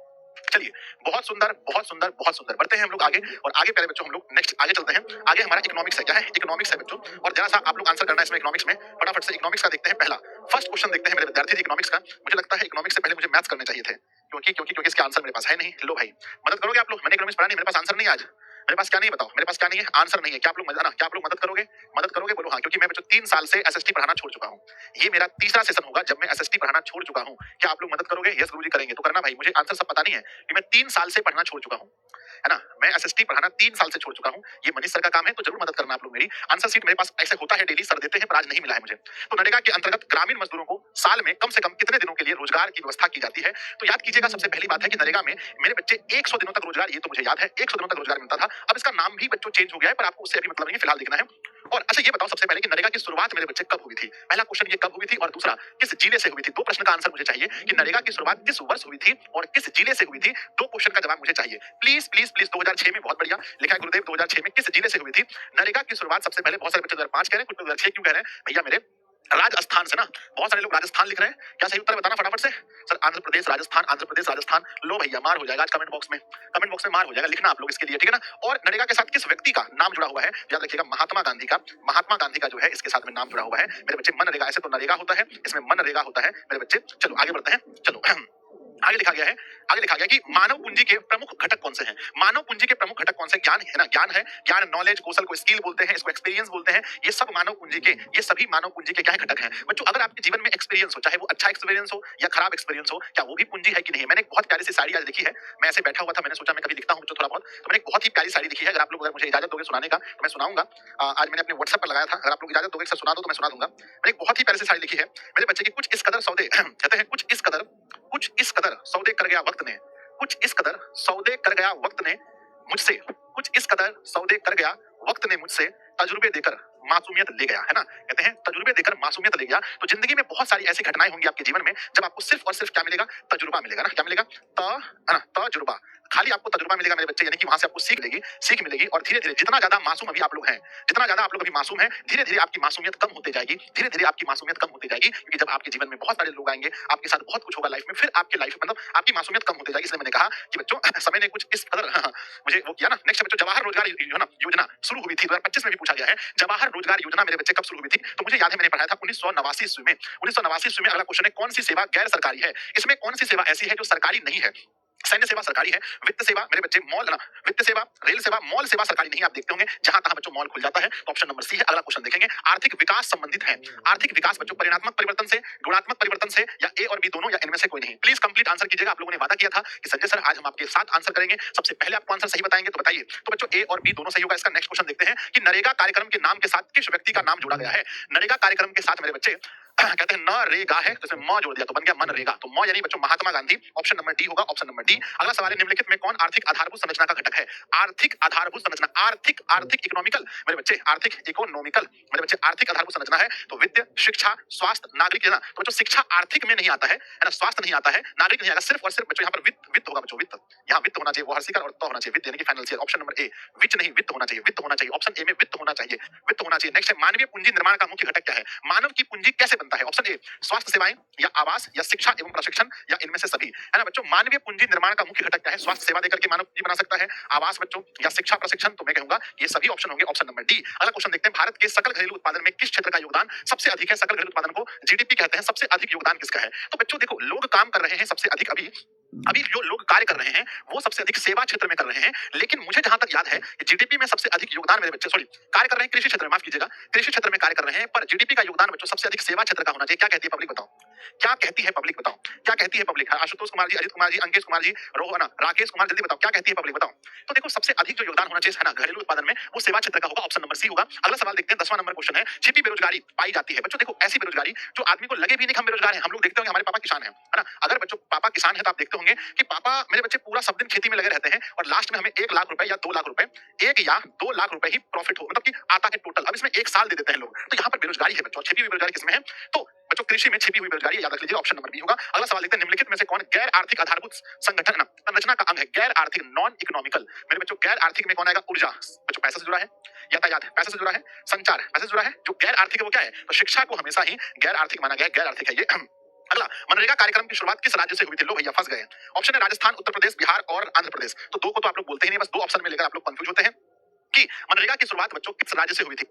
चलिए, बहुत सुंदर बहुत सुंदर बहुत सुंदर। बढ़ते हैं हम लोग आगे, और आगे पहले बच्चों हम लोग नेक्स्ट आगे चलते हैं। आगे हमारा इकोनॉमिक्स है। क्या है? इकोनॉमिक्स है बच्चों, और जरा सा आप लोग आंसर करना है इसमें इकोनॉमिक्स में। फटाफट से इकोनॉमिक्स का देखते हैं। पहला फर्स्ट क्वेश्चन देखते हैं मेरे विद्यार्थी इकोनॉमिक्स का। मुझे लगता है इकोनॉमिक्स से पहले मुझे मैथ्स करने चाहिए थे, क्योंकि इसके आंसर मेरे पास है नहीं। लो भाई, मदद करोगे आप लोग? मैंने इकोनॉमिक्स पढ़ा नहीं, मेरे पास आंसर नहीं है आज। मेरे पास क्या नहीं है बताओ? मेरे पास क्या नहीं है? आंसर नहीं है। क्या आप लोग क्या आप लोग मदद करोगे? मदद करोगे? बोलो हाँ। क्योंकि मैं बच्चों 3 साल से एसएसटी पढ़ाना छोड़ चुका हूँ। ये मेरा तीसरा सेशन होगा जब मैं एसएसटी पढ़ाना छोड़ चुका हूँ। क्या आप लोग मदद करोगे? यस गुरुजी करेंगे। तो करना भाई, मुझे आंसर सब पता नहीं है कि मैं 3 साल से पढ़ना छोड़ चुका हूँ, है ना। मैं एसएसटी पढ़ाना 3 साल से छोड़ चुका हूँ। ये मनीष सर का काम है, तो जरूर मदद करना आप लोग मेरी। आंसर शीट मेरे पास ऐसे होता है डेली, सर देते हैं, पर आज नहीं मिला है मुझे। तो नरेगा के अंतर्गत ग्रामीण मजदूरों को साल में कम से कम कितने दिनों के लिए रोजगार की व्यवस्था की जाती है? तो याद कीजिएगा, सबसे पहली बात है कि नरेगा में मेरे बच्चे 100 दिनों तक रोजगार, ये तो मुझे याद है, 100 दिनों तक रोजगार मिलता था। अब इसका नाम भी बच्चों चेंज हो गया है, पर आपको उससे अभी मतलब नहीं है, फिलहाल देखना है। और अच्छा ये बताओ सबसे पहले कि नरेगा की शुरुआत मेरे बच्चे कब हुई थी? पहला क्वेश्चन ये कब हुई थी, और दूसरा किस जिले से हुई थी? 2 प्रश्न का आंसर मुझे चाहिए कि नरेगा की शुरुआत किस वर्ष हुई थी और किस जिले से हुई थी। 2 क्वेश्चन का जवाब मुझे चाहिए प्लीज प्लीज प्लीज। 2006 में, बहुत बढ़िया लिखा है गुरुदेव, 2006 में किस जिले से हुई थी नरेगा की शुरुआत? सबसे पहले बहुत सारे बच्चे 2005 कह रहे हैं, कुछ 2006 क्यों कह रहे हैं भैया मेरे? राजस्थान से ना, बहुत सारे लोग राजस्थान लिख रहे हैं। क्या सही उत्तर बताना फटाफट से। सर आंध्र प्रदेश राजस्थान, आंध्र प्रदेश राजस्थान। लो भैया, मार हो जाएगा आज कमेंट बॉक्स में मार हो जाएगा। लिखना आप लोग इसके लिए, ठीक है ना। और नरेगा के साथ किस व्यक्ति का नाम जुड़ा हुआ है? याद रखिएगा, महात्मा गांधी का जो है इसके साथ में नाम जुड़ा हुआ है मेरे बच्चे। मनरेगा, ऐसे तो नरेगा होता है, इसमें मनरेगा होता है मेरे बच्चे। चलो आगे बढ़ते हैं। चलो आगे लिखा गया कि मानव पूंजी के प्रमुख घटक कौन से हैं? मानव पूंजी के प्रमुख घटक कौन से? ज्ञान है ना, ज्ञान नॉलेज, कौशल को स्किल बोलते हैं, इसको एक्सपीरियंस बोलते हैं। ये सब मानव पूंजी के, ये सभी मानव पूंजी के क्या घटक हैं बच्चों? अगर आपके जीवन में एक्सपीरियंस हो, चाहे वो अच्छा एक्सपीरियंस हो या खराब एक्सपीरियंस हो, क्या वो भी पूंजी है कि नहीं? मैंने एक बहुत प्यारी सी साड़ी आज लिखी है। मैं ऐसे बैठा हुआ था, मैंने सोचा मैं कभी लिखता हूं बच्चों थोड़ा बहुत, तो मैंने एक बहुत ही प्यारी साड़ी लिखी है। अगर आप लोग मुझे इजाजत दोगे सुनाने का तो मैं सुनाऊंगा। आज मैंने अपने व्हाट्सएप पर लगाया था, अगर आप लोग इजाजत दोगे सर सुना दो तो मैं सुना दूंगा। मैंने एक बहुत ही प्यारी सी साड़ी लिखी है मेरे बच्चे की। कुछ इस कदर सौदे कहते हैं, कुछ इस कदर सौदे कर गया वक्त ने, कुछ इस कदर सौदे कर गया वक्त ने मुझसे, कुछ इस कदर सौदे कर गया वक्त ने मुझसे, तजुर्बे देकर मासूमियत ले गया, है ना। कहते हैं तजुर्बे देकर मासूमियत ले गया। तो जिंदगी में बहुत सारी ऐसी घटनाएं होंगी आपके जीवन में जब आपको सिर्फ और सिर्फ क्या मिलेगा? तजुर्बा मिलेगा ना। क्या मिलेगा? है ना, तजुर्बा। खाली आपको तजुर्बा मिलेगा मेरे बच्चे, यानी कि वहां से आपको सीख मिलेगी। और धीरे धीरे जितना ज्यादा मासूम अभी आप लोग हैं, जितना ज्यादा आप लोग अभी मासूम हैं, धीरे धीरे आपकी मासूमियत कम होती जाएगी, धीरे धीरे आपकी मासूमियत कम होती जाएगी। क्योंकि जब आपके जीवन में बहुत सारे लोग आएंगे, आपके साथ बहुत कुछ होगा लाइफ में, फिर आपकी लाइफ मतलब आपकी मासूमियत कम होती जाएगी। इसलिए मैंने कहा कि बच्चों समय ने कुछ इस कदर मुझे वो किया ना। नेक्स्ट बच्चों, जवाहर रोजगार योजना शुरू हुई थी 2025 में भी पूछा गया है। जवाहर रोजगार योजना मेरे बच्चे कब शुरू हुई थी? तो मुझे याद है मैंने पढ़ाया था 1989 ईस्वी में। 1989 ईस्वी में। अगला क्वेश्चन है, कौन सी सेवा गैर सरकारी है? इसमें कौन सी सेवा ऐसी है जो सरकारी नहीं है? सैन्य सेवा सरकारी है, वित्त सेवा मेरे बच्चे मॉल ना, वित्त सेवा, रेल सेवा, मॉल सेवा सरकारी नहीं है। आप देखते होंगे जहां तहां बच्चों मॉल खुल जाता है। तो ऑप्शन नंबर सी है। अगला क्वेश्चन देखेंगे, आर्थिक विकास संबंधित है। आर्थिक विकास बच्चों परिणात्मक परिवर्तन से, गुणात्मक परिवर्तन से, या ए और बी दोनों, या इनमें से कोई नहीं? प्लीज कंप्लीट आंसर कीजिएगा। आप लोगों ने वादा किया था कि संजय सर आज हम आपके साथ आंसर करेंगे, सबसे पहले आपको आंसर सही बताएंगे, तो बताइए। तो बच्चों ए और बी दोनों सही होगा। इसका नेक्स्ट क्वेश्चन देखते हैं कि नरेगा कार्यक्रम के नाम के साथ किस व्यक्ति का नाम जोड़ा गया है? नरेगा कार्यक्रम के साथ मेरे बच्चे कहते हैं नरेगा है, तो इसमें म जोड़ दिया तो बन गया मनरेगा। तो म यानी बच्चों Mahatma Gandhi. Option number D होगा, ऑप्शन नंबर डी। अगला सवाल है, निम्नलिखित में कौन आर्थिक आधारभूत संरचना का घटक है? आर्थिक आधारभूत संरचना, आर्थिक इकोनॉमिकल मेरे बच्चे, आर्थिक इकोनॉमिकल मेरे बच्चे आर्थिक आधारभूत संरचना है। तो वित्त, शिक्षा, स्वास्थ्य, नागरिक, है ना। तो बच्चों शिक्षा आर्थिक में नहीं आता है ना, स्वास्थ्य नहीं आता है, नागरिक नहीं आता, सिर्फ और सिर्फ बच्चों यहाँ पर वित्त होगा बच्चों, वित्त। यहाँ वित्त होना चाहिए, वो हर्षिकर और तो होना चाहिए, वित्त यानी कि फाइनल। ऑप्शन नंबर ए, विच नहीं, वित्त होना चाहिए, वित्त होना चाहिए। ऑप्शन ए में वित्त होना चाहिए, वित्त होना चाहिए। नेक्स्ट है, मानवीय पूंजी निर्माण का मुख्य घटक क्या है? मानव की पूंजी कैसे बनता है? ऑप्शन ए स्वास्थ्य सेवाएं, या आवास, या शिक्षा एवं प्रशिक्षण, या इनमें से सभी, है ना बच्चों। मानवीय पूंजी निर्माण का मुख्य घटक क्या है? स्वास्थ्य सेवा देकर के मानव पूंजी बना सकता है, आवास बच्चों, या शिक्षा प्रशिक्षण। तो मैं कहूंगा ये सभी ऑप्शन होंगे, ऑप्शन नंबर डी। अगला क्वेश्चन देखते हैं, भारत के सकल घरेलू उत्पादन में किस क्षेत्र का योगदान सबसे अधिक है? सकल घरेलू उत्पादन को जीडीपी कहते हैं, सबसे अधिक योगदान किसका है? तो बच्चों देखो, लोग काम कर रहे हैं सबसे अधिक, अभी जो लोग कार्य कर रहे हैं वो सबसे अधिक सेवा क्षेत्र में कर रहे हैं। लेकिन मुझे जहां तक याद है कि जीडीपी में सबसे अधिक योगदान मेरे बच्चे कार्य कर रहे हैं कृषि क्षेत्र में, माफ कीजिएगा, कृषि क्षेत्र में कार्य कर रहे हैं, पर जीडीपी का योगदान बच्चों सबसे अधिक सेवा क्षेत्र का होना चाहिए। क्या कहती है पब्लिक, बताओ? क्या कहती है पब्लिक बताओ, क्या कहती है पब्लिक? आशुतोष कुमार जी, अजित कुमार जी, अंकेश कुमार जी, रोहना, राकेश कुमार, जल्दी बताओ क्या कहती है पब्लिक बताओ। तो देखो सबसे अधिक जो योगदान होना चाहिए है ना घरेलू उत्पादन में, वो सेवा क्षेत्र का होगा, ऑप्शन नंबर सी होगा। अगला सवाल देखते हैं, 10वां नंबर क्वेश्चन है, छिपी बेरोजगारी पाई जाती है। बच्चों देखो ऐसी बेरोजगारी जो आदमी को लगे भी नहीं कि हम बेरोजगार हैं। हम लोग देखते होंगे हमारे पापा किसान है ना, अगर बच्चों पापा किसान है तो आप देखते होंगे कि पापा मेरे बच्चे पूरा सब दिन खेती में लगे रहते हैं और लास्ट में हमें 1 लाख रुपए या 2 लाख रुपए, 1 या 2 लाख रुपए ही प्रॉफिट हो, मतलब कि आता है टोटल। अब इसमें 1 साल दे देते हैं लोग, तो यहाँ पर बेरोजगारी है बच्चों। छिपी हुई बेरोजगारी किसमें है? तो बच्चों कृषि में छिपी हुई बेरोजगारी, याद रख लीजिए, ऑप्शन नंबर बी होगा। अगला सवाल देखते हैं, निम्नलिखित में से कौन गैर आर्थिक आधारभूत संगठन ना संरचना का अंग है? गैर आर्थिक, नॉन इकोनॉमिकल। मेरे बच्चों गैर आर्थिक में कौन आएगा? ऊर्जा, बच्चों पैसे से जुड़ा है, यातायात पैसे से जुड़ा है, संचार पैसे से जुड़ा है। जो गैर आर्थिक है वो क्या है? तो शिक्षा को हमेशा ही गैर आर्थिक माना गया है, गैर आर्थिक है ये। अगला, मनरेगा कार्यक्रम की शुरुआत किस राज्य से हुई थी? लो भैया फंस गए। ऑप्शन है राजस्थान, उत्तर प्रदेश, बिहार और आंध्र प्रदेश। तो दो को तो आप लोग बोलते ही नहीं, बस 2 ऑप्शन में लेकर आप लोग कंफ्यूज होते हैं कि मनरेगा की शुरुआत बच्चों किस राज्य से हुई थी,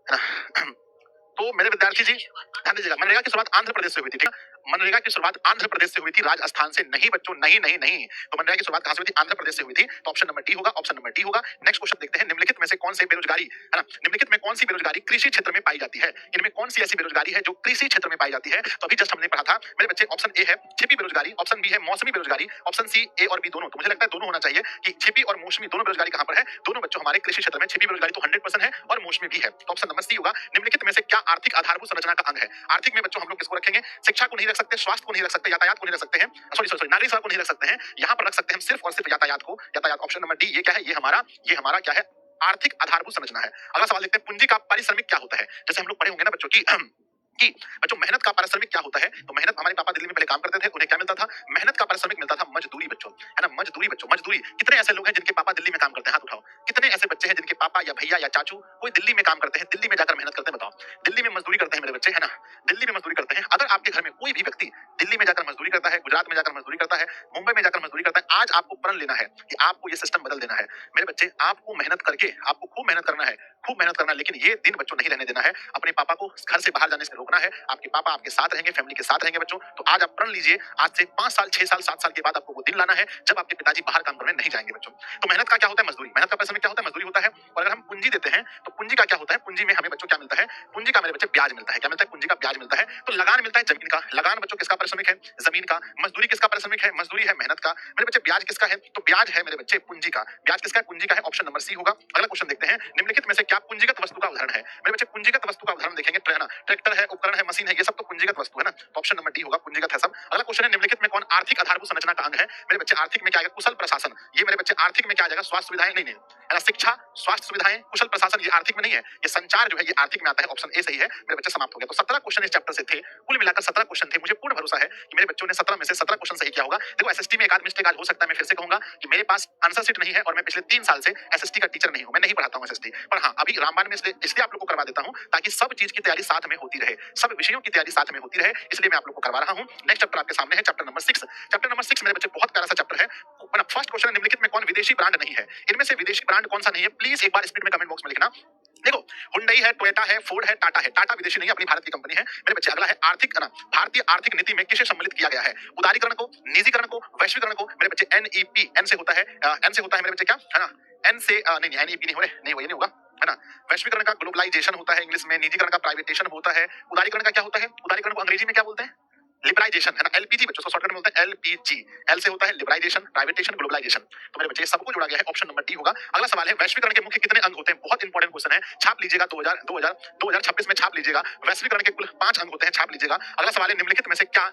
है ना? तो मेरे विद्यार्थी जी ध्यान दीजिएगा, मनरेगा की शुरुआत आंध्र प्रदेश से हुई थी, ठीक है? मनरेगा की शुरुआत आंध्र प्रदेश से हुई थी, राजस्थान से नहीं बच्चों, नहीं नहीं नहीं। तो मनरेगा की शुरुआत कहां से हुई थी? आंध्र प्रदेश से हुई थी। तो ऑप्शन नंबर डी होगा, ऑप्शन नंबर डी होगा। नेक्स्ट क्वेश्चन देखते हैं, निम्नलिखित में से कौन सी बेरोजगारी, है ना, निम्नलिखित में कौन सी बेरोजगारी कृषि क्षेत्र में पाई जाती है? इनमें कौन सी ऐसी बेरोजगारी है जो कृषि क्षेत्र में पाई जाती है? तो अभी जस्ट हमने पढ़ा था मेरे बच्चे, ऑप्शन ए है छिपी बेरोजगारी, ऑप्शन बी है मौसमी बेरोजगारी, ऑप्शन सी ए और बी दोनों। तो मुझे लगता है दोनों होना चाहिए कि छिपी और मौसमी दोनों बेरोजगारी कहां पर है? दोनों बच्चों हमारे कृषि क्षेत्र में। छिपी बेरोजगारी तो 100% है और मौसमी भी है, तो ऑप्शन नंबर सी होगा। निम्नलिखित में से क्या आर्थिक आधारभूत संरचना का अंग है? आर्थिक में बच्चों हम लोग किसको रखेंगे? शिक्षा को नहीं रख सकते, स्वास्थ्य को नहीं रख सकते, यातायात को नहीं रख सकते हैं, सॉरी नागरिक सेवा को नहीं रख सकते हैं। यहाँ पर रख सकते हैं हम सिर्फ और सिर्फ यातायात को, यातायात। ऑप्शन नंबर डी, ये क्या है? ये हमारा क्या है? आर्थिक आधारभूत संरचना है। अगला सवाल देखते हैं, पूंजी का पारिश्रमिक क्या होता है? जैसे हम लोग पढ़े होंगे ना बच्चों की बच्चों मेहनत का पारिश्रमिक क्या होता है? तो मेहनत, हमारे पापा दिल्ली में पहले काम करते थे, उन्हें क्या मिलता था? मेहनत का पारिश्रमिक मिलता था मजदूरी बच्चों, है ना, मजदूरी बच्चों, मजदूरी। कितने ऐसे लोग हैं जिनके पापा दिल्ली में काम करते हैं? हाथ उठाओ। कितने ऐसे बच्चे हैं जिनके पापा या भैया या चाचू कोई दिल्ली में काम करते हैं, दिल्ली में जाकर मेहनत करते हैं? बताओ, दिल्ली में मजदूरी करते हैं मेरे बच्चे, है ना, दिल्ली में मजदूरी करते हैं। अगर आपके घर में कोई भी व्यक्ति दिल्ली में जाकर मजदूरी करता है, गुजरात में जाकर मजदूरी करता है, मुंबई में जाकर मजदूरी करता है, आज आपको प्रण लेना है कि आपको ये सिस्टम बदल देना है। मेरे बच्चे आपको मेहनत करके, आपको खूब मेहनत करना है, खूब मेहनत करना है, लेकिन ये दिन बच्चों नहीं रहने देना है। अपने पापा को घर से बाहर जाने से रोकना है। आपके पापा आपके साथ रहेंगे, फैमिली के साथ रहेंगे बच्चों। तो आज आप प्रण लीजिए, आज से 5 साल, 6 साल, 7 साल के बाद आपको वो दिन लाना है जब आपके पिताजी बाहर काम करने नहीं जाएंगे बच्चों। तो मेहनत का क्या होता है? मजदूरी। मेहनत का परिश्रम क्या होता है? मजदूरी होता है। और अगर हम पूंजी देते हैं तो पूंजी का क्या होता है? पूंजी में हमें बच्चों क्या मिलता है? पूंजी का मेरे बच्चे ब्याज मिलता है। क्या मिलता है? पूंजी का ब्याज मिलता है। तो लगान मिलता है जमीन का। लगान बच्चों किसका पारिश्रमिक है? जमीन का। मजदूरी किसका पारिश्रमिक है? मजदूरी है मेहनत का। मेरे बच्चे ब्याज किसका है? तो ब्याज है मेरे बच्चे पूंजी का। ब्याज किसका है? पूंजी का है। ऑप्शन नंबर सी होगा। अगला क्वेश्चन देखते हैं, निम्नलिखित में से क्या पूंजीगत वस्तु का उदाहरण है? मेरे बच्चे पूंजीगत वस्तु का उदाहरण देखेंगे, ट्रैक्टर है, उपकरण है, मशीन है, ये सब तो पूंजीगत वस्तु है ना। तो ऑप्शन नंबर डी होगा, पूंजीगत है सब। अगला क्वेश्चन है, निम्नलिखित में कौन आर्थिक आधारभूत संरचना का अंग है? मेरे बच्चे आर्थिक में क्या आएगा? कुशल प्रशासन। ये मेरे बच्चे आर्थिक में क्या आ जाएगा? स्वास्थ्य सुविधाएं, नहीं है ना, शिक्षा, स्वास्थ्य सुविधाएं, कुशल प्रशासन, ये आर्थिक में नहीं है। ये संचार जो है ये आर्थिक में आता है। ऑप्शन ए सही है। मेरे बच्चे समाप्त हो गया। तो 17 क्वेश्चन इस चैप्टर से थे, कुल मिलाकर 17 क्वेश्चन थे। मुझे पूर्ण भरोसा है कि मेरे बच्चों ने 17 में से 17 क्वेश्चन सही किया होगा। देखो एसएसटी में एक आध मिस्टेक आज हो सकता है, मैं फिर से कहूंगा कि मेरे पास आंसर शीट नहीं है और मैं पिछले 3 साल से एसएसटी का टीचर नहीं हूं, मैं नहीं पढ़ाता हूं एसएसटी। पर हाँ, अभी रामबाण में इसलिए आप लोग को करवा देता हूं ताकि सब चीज की तैयारी साथ में होती रहे, सब विषयों की तैयारी साथ में होती रहे, इसलिए मैं आप लोग को करवा रहा हूं। नेक्स्ट चैप्टर आपके सामने है, चैप्टर नंबर 6। चैप्टर नंबर 6 मेरे बच्चे बहुत प्यारा सा चैप्टर है। फर्स्ट क्वेश्चन है, निम्नलिखित में कौन विदेशी ब्रांड नहीं है? इनमें से विदेशी ब्रांड कौन सा नहीं है? प्लीज एक बार स्पीड में कमेंट बॉक्स में लिखना। देखो, हुंडई है, टोयोटा है, फोर्ड है, टाटा है। टाटा विदेशी नहीं है, अपनी भारत की कंपनी है मेरे बच्चे। अगला है आर्थिक ना, भारतीय आर्थिक नीति में किसे सम्मिलित किया गया है? उदारीकरण को, निजीकरण को, वैश्वीकरण को। मेरे बच्चे एनईपी, एन से होता है, एन से होता है मेरे बच्चे क्या, है ना, एन से नहीं एनईपी नहीं हो रहे, नहीं, वो ये नहीं होगा, है ना। वैश्वीकरण का ग्लोबलाइजेशन होता है इंग्लिश में, निजीकरण का प्राइवेटेशन होता है, उदारीकरण का क्या होता है? उदारीकरण को अंग्रेजी में क्या बोलते हैं? लिबराइजेशन, है ना, एलपीजी बच्चों, शॉर्टकट में बोलते हैं एलपीजी। एल से होता है लिबराइजेशन, प्राइवेटेशन, ग्लोबलाइजेशन। तो मेरे बच्चे सबको जोड़ा गया है, ऑप्शन नंबर डी होगा। अगला सवाल है, वैश्वीकरण के मुख्य कितने अंग होते हैं? बहुत इंपॉर्टेंट क्वेश्चन है, छाप लीजिएगा। 2026 में छाप लीजिएगा। वैश्वीकरण के कुल 5 अंग होते हैं, छाप लीजिएगा। अगला सवाल है, निम्नलिखित में से क्या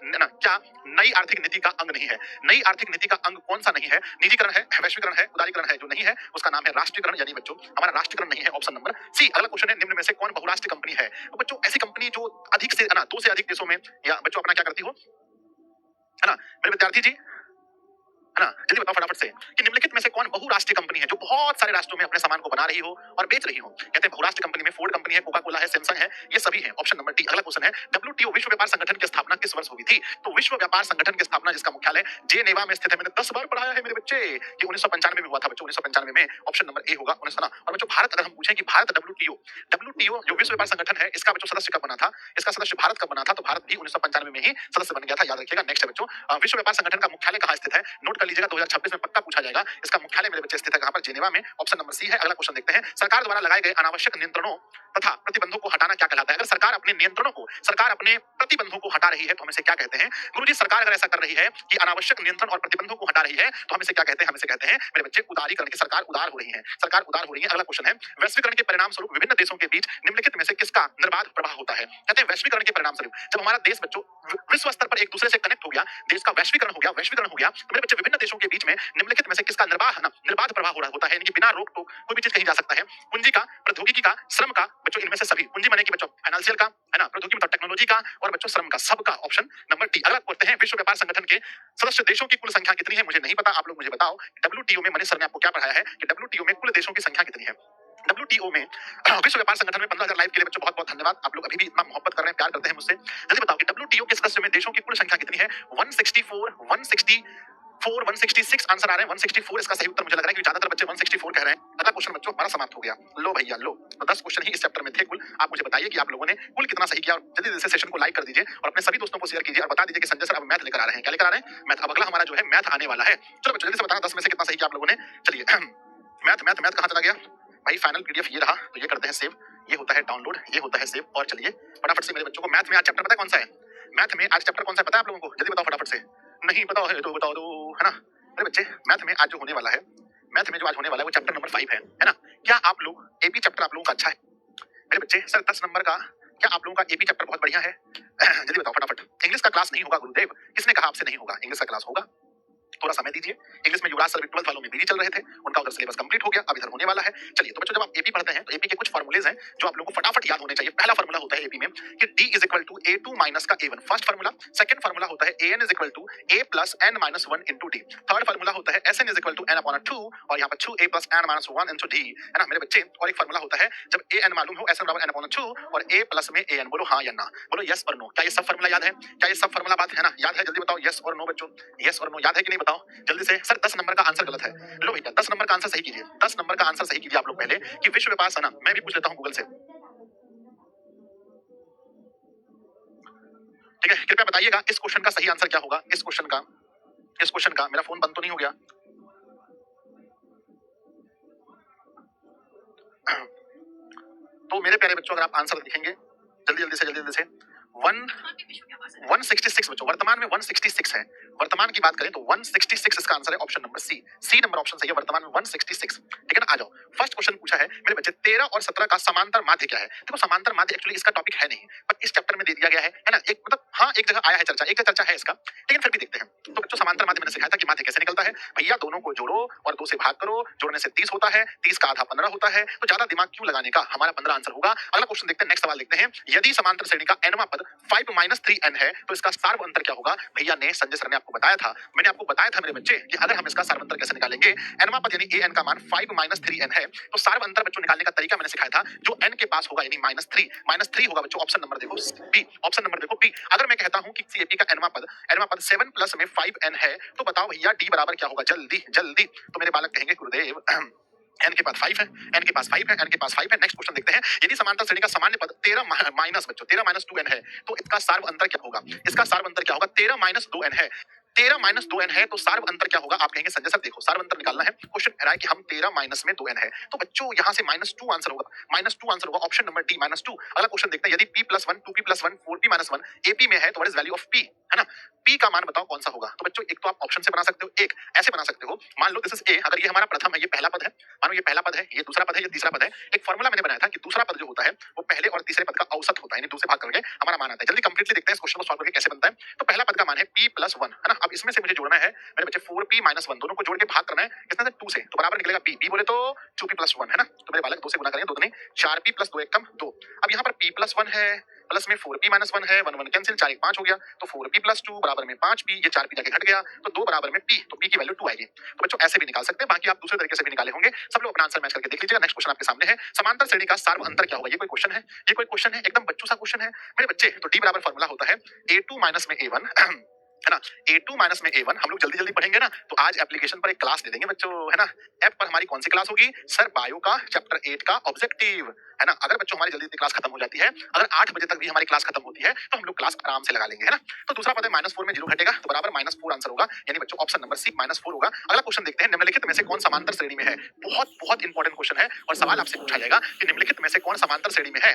नई आर्थिक नीति का अंग नहीं है? नई आर्थिक नीति का अंग कौन सा नहीं है? निजीकरण है, वैश्वीकरण है, उदारीकरण है। जो नहीं है उसका नाम है राष्ट्रीयकरण, यानी बच्चों हमारा राष्ट्रीयकरण नहीं है, ऑप्शन नंबर सी। अगला क्वेश्चन है, निम्न में से कौन बहुराष्ट्रीय कंपनी है? तो बच्चों ऐसी कंपनी जो अधिक से, है ना, 2 से अधिक देशों में या बच्चों अपना क्या करती हो, है ना मेरे विद्यार्थी जी, है ना, जल्दी बताओ फटाफट से कि निम्नलिखित में से कौन बहुराष्ट्रीय कंपनी है जो बहुत सारे राष्ट्रों में अपने सामान को बना रही हो और बेच रही हो? कहते हैं बहुराष्ट्रीय कंपनी में फोर्ड कंपनी है, कोका कोला है, सैमसंग है, ये सभी है, ऑप्शन नंबर डी। अगला क्वेश्चन है, डब्ल्यूटीओ विश्व व्यापार संगठन की स्थापना किस वर्ष हुई थी? तो विश्व व्यापार संगठन की स्थापना जिसका मुख्यालय जेनेवा में स्थित है, मैंने 10 बार पढ़ाया है मेरे बच्चे, ये 1995 में हुआ था बच्चों, 1995 में। ऑप्शन नंबर ए होगा 19 ना। और बच्चों भारत, अगर हम पूछें कि भारत डब्ल्यूटीओ जो विश्व व्यापार संगठन है इसका बच्चों सदस्य कब बना था, इसका सदस्य भारत कब बना था? तो भारत भी 1995 में ही सदस्य बन गया था, याद रखिएगा। नेक्स्ट है बच्चों, विश्व व्यापार संगठन का मुख्यालय कहां स्थित है? नोट कर लीजिएगा, 2026 में पक्का पूछा जाएगा। इसका मुख्यालय मेरे बच्चे स्थित है कहां पर? जेनेवा में, ऑप्शन नंबर सी है। अगला क्वेश्चन देखते हैं, सरकार द्वारा लगाए गए अनावश्यक नियंत्रणों तथा प्रतिबंधों को हटाना क्या कहलाता है? अगर सरकार अपने नियंत्रणों को, सरकार अपने प्रतिबंधों को हटा रही है तो हम इसे क्या कहते हैं? गुरुजी सरकार अगर ऐसा कर रही है कि अनावश्यक नियंत्रण और प्रतिबंधों को हटा रही है तो हम इसे क्या कहते हैं? हम इसे कहते हैं मेरे बच्चे उदारीकरण की सरकार उदार हो रही है, सरकार उदार हो रही है। अगला क्वेश्चन है वैश्वीकरण के परिणाम स्वरूप विभिन्न देशों के बीच निम्नलिखित में से किसका निर्बाध प्रवाह होता है? कहते हैं वैश्वीकरण के परिणाम स्वरूप जब हमारा देश बच्चों विश्व स्तर पर एक दूसरे से कनेक्ट हो गया, देश का वैश्वीकरण हो गया तो मेरे बच्चे विभिन्न देशों के बीच में निम्नलिखित में से किसका निर्बाध प्रवाह हो रहा होता है, यानी कि बिना रोक टोक कोई भी चीज कहीं जा सकता है। पूंजी का, प्रौद्योगिकी का, श्रम का, बच्चों इनमें से सभी। पूंजी माने कि बच्चों फाइनेंशियल का, है ना, प्रौद्योगिकी मतलब टेक्नोलॉजी का, और बच्चों श्रम का, सबका ऑप्शन नंबर डी। अगला पढ़ते हैं विश्व व्यापार संगठन के सदस्य देशों की कुल संख्या कितनी है? मुझे नहीं पता, आप लोग मुझे बताओ। डब्ल्यूटीओ में मनीष सर ने आपको क्या पढ़ाया है कि डब्ल्यूटीओ में कुल देशों की संख्या कितनी है? डब्ल्यूटीओ में विश्व व्यापार संगठन में 15,000 लाइव के लिए बच्चों बहुत बहुत धन्यवाद। आप लोग अभी भी इतना मोहब्बत कर रहे हैं, प्यार करते हैं मुझसे। जल्दी बताओ कि डब्ल्यूटीओ के सदस्य में देशों की कुल संख्या कितनी है? 164, 164, 166 आंसर आ रहे हैं। 164 इसका सही उत्तर मुझे लग रहा है, क्योंकि ज्यादातर बच्चे 164 कह रहे हैं। अगला क्वेश्चन बच्चों हमारा समाप्त हो गया। लो भैया लो, तो 10 क्वेश्चन ही इस चैप्टर में थे कुल। आप मुझे बताइए कि आप लोगों ने कुल कितना सही किया, और जल्दी जल्दी से सेशन को लाइक कर दीजिए और अपने सभी दोस्तों को शेयर कीजिए और बता दीजिए कि संजय सर अब मैथ लेकर आ रहे हैं। क्या लेकर आ रहे हैं? मैथ। अब अगला हमारा जो है मैथ आने वाला है। चलो बच्चों जल्दी से बताना 10 में से कितना सही किया आप लोगों ने। चलिए मैथ मैथ मैथ कहाँ चला गया भाई? फाइनल पीडीएफ ये रहा, तो ये करते हैं सेव, ये होता है डाउनलोड, ये होता है सेव। और चलिए फटाफट से मेरे बच्चों को मैथ में आज चैप्टर पता है कौन सा है? मैथ में आज चैप्टर कौन सा है पता है आप लोगों को? जल्दी बताओ फटाफट से। नहीं पता है तो बताओ दो, है ना मेरे बच्चे। मैथ में आज जो होने वाला है, मैथ में जो आज होने वाला है वो चैप्टर नंबर 5 है ना। क्या आप लोग एपी चैप्टर आप लोगों का अच्छा है मेरे बच्चे? सर 10 नंबर का क्या आप लोगों का एपी चैप्टर बहुत बढ़िया है? जल्दी बताओ फटाफट। इंग्लिश का क्लास नहीं होगा गुरुदेव, किसने कहा आपसे नहीं होगा? इंग्लिश का क्लास होगा, थोड़ा समय दीजिए। इंग्लिश में युवराज सर 12th वालों में बिजी चल रहे थे, उनका उधर सिलेबस कंप्लीट हो गया, अब इधर होने वाला है। चलिए तो बच्चों जब आप एपी पढ़ते हैं तो एपी के कुछ फार्मूलेज हैं जो आप लोगों को फटाफट याद होने चाहिए। पहला फार्मूला होता है एपी में कि d is equal to a2 minus का a1, first formula. Second formula होता है an is equal to a plus n minus 1 into d। Third formula होता है sn is equal to n upon 2, और यहाँ पर 2a plus n minus 1 into d, है ना मेरे बच्चे। और एक फार्मूला होता है जब an मालूम हो sn बराबर n अपॉन 2 और a प्लस में an। बोलो हाँ या ना, बोलो यस और नो। क्या ये सब फार्मूला याद है? क्या ये सब फार्मूला बात है ना याद है? जल्दी बताओ यस और नो बच्चों, यस और नो याद है कि नहीं बताओ जल्दी से। सर 10 नंबर का आंसर गलत है। लो भैया 10 नंबर का आंसर सही कीजिए, 10 नंबर का आंसर सही कीजिए आप लोग पहले कि विश्व व्यापार है ना। मैं भी पूछ लेता हूं गूगल से, ठीक है? कृपया बताइएगा इस क्वेश्चन का सही आंसर क्या होगा? इस क्वेश्चन का मेरा फोन बंद तो नहीं हो गया? तो मेरे प्यारे बच्चों अगर आप आंसर लिखेंगे जल्दी से 166 बच्चों, वर्तमान में 166 है। वर्तमान की बात करें तो 166 इसका आंसर है, option number C. C number option सही है, वर्तमान में 166, ठीक है ना। आ जाओ, फर्स्ट क्वेश्चन पूछा है मेरे बच्चे 13 और 17 का समांतर माध्य क्या है? देखो समांतर माध्य एक्चुअली इसका टॉपिक है नहीं, पर इस चैप्टर में दे दिया गया है ना। एक मतलब हाँ एक जगह आया है चर्चा, एक जगह चर्चा है इसका, लेकिन फिर भी देखते हैं। तो बच्चों समांतर माध्य मैंने सिखाया था कि माध्य कैसे निकलता है। भैया दोनों को जोड़ो और 2 से भाग करो, जोड़ने से 30 होता है, 30 का आधा 15 होता है, तो ज्यादा दिमाग क्यों लगाने का, हमारा 15 आंसर होगा। अगला क्वेश्चन देखते हैं, नेक्स्ट सवाल देखते हैं। यदि समांतर श्रेणी का nवां पद 5 माइनस 3n है तो इसका सार्व अंतर क्या होगा? भैया ने संजय सर ने आपको बताया था, मैंने आपको बताया था मेरे बच्चे कि अगर हम इसका सार्व अंतर कैसे निकालेंगे, nवां पद यानी an का मान 5 माइनस 3n है, तो सार्व अंतर बच्चों निकालने का तरीका मैंने सिखाया था, जो n के पास होगा यानी -3 होगा बच्चों। ऑप्शन नंबर देखो बी, ऑप्शन नंबर देखो बी। अगर मैं कहता हूं कि सीएपी का nवां पद 7 प्लस में 5n है, तो बताओ भैया d बराबर क्या होगा? जल्दी तो मेरे बालक कहेंगे गुरुदेव n के पास 5 है, n के पास 5 है, n के पास 5 है। नेक्स्ट क्वेश्चन देखते हैं, यदि समांतर श्रेणी का सामान्य पद 13 माइनस बच्चों 13 माइनस 2n है, तो इसका सार्व अंतर क्या होगा? इसका सार्व अंतर क्या होगा? 13 माइनस 2n है, 13 माइनस 2n है, तो सार्व अंतर क्या होगा? आप कहेंगे संजय सर देखो सार्व अंतर निकालना है, क्वेश्चन कह रहा है कि हम 13 माइनस में 2n है, तो बच्चों यहाँ से -2 आंसर होगा, -2 आंसर होगा, ऑप्शन नंबर डी -2। अगला क्वेश्चन देखते हैं, यदि p+1 2p+1 4p-1 AP में है तो what is value of p, है ना। p का मान बताओ कौन सा होगा? तो बच्चों एक तो आप ऑप्शन से बना सकते हो, एक ऐसे बना सकते हो, मान लो दिस इज a, अगर ये हमारा प्रथम है, ये पहला पद है, मानो ये पहला पद है, ये दूसरा पद है, ये तीसरा पद है। एक फॉर्मूला मैंने बनाया था कि दूसरा पद जो होता है वो पहले और तीसरे पद का औसत होता है, यानी 2 से भाग करके हमारा मान आता है। जल्दी कंप्लीटली देखते हैं इस क्वेश्चन को सॉल्व करके कैसे बनता है। तो पहला पद का मान है p+1, है ना। अब इसमें से मुझे जोड़ना है मेरे बच्चे 4p-1, दोनों को जोड़ के भाग करना है किसमें से? 2 से, तो बराबर निकलेगा b बोले तो 2p+1, है ना। तो मेरे बालक 2 से गुना करेंगे, 2 दूनी 4p + 2 1 कम 2। अब यहाँ पर p+1 है, प्लस में 4p-1 है, 1 1 कैंसिल, 4 1 5 हो गया, तो 4p + 2 बराबर में 5p, ये 4p जाके घट गया, तो 2 बराबर में p, तो p की वैल्यू 2 आएगी। तो बच्चों ऐसे भी निकाल सकते हैं, बाकी आप दूसरे तरीके से भी निकाले होंगे। सब लोग अपना आंसर मैच करके देख लीजिएगा। नेक्स्ट क्वेश्चन आपके सामने है, समांतर श्रेणी का सार्व अंतर क्या होगा? ये कोई क्वेश्चन है, ये कोई क्वेश्चन है, एकदम बच्चों सा क्वेश्चन है मेरे बच्चे। तो d बराबर फॉर्मूला होता है a2 माइनस में a1 है ना। A2 माइनस में A1 हम लोग जल्दी जल्दी पढ़ेंगे ना, तो आज एप्लीकेशन पर एक क्लास दे देंगे बच्चों, है ना। ऐप पर हमारी कौन सी क्लास होगी सर, बायो का चैप्टर 8 का ऑब्जेक्टिव, है ना। अगर बच्चों हमारी जल्दी जल्दी क्लास खत्म हो जाती है, अगर 8 बजे तक भी हमारी क्लास खत्म होती है, तो हम लोग क्लास आराम से लगा लेंगे, है ना। तो दूसरा पद है -4 में 0 घटेगा, तो बराबर -4 आंसर होगा, यानी बच्चों ऑप्शन नंबर सी -4 होगा। अगला क्वेश्चन देखते हैं, निम्नलिखित में से कौन समांतर श्रेणी में है। बहुत बहुत इंपॉर्टेंट क्वेश्चन है और सवाल आपसे पूछा जाएगा कि निम्नलिखित में से कौन समांतर श्रेणी में है।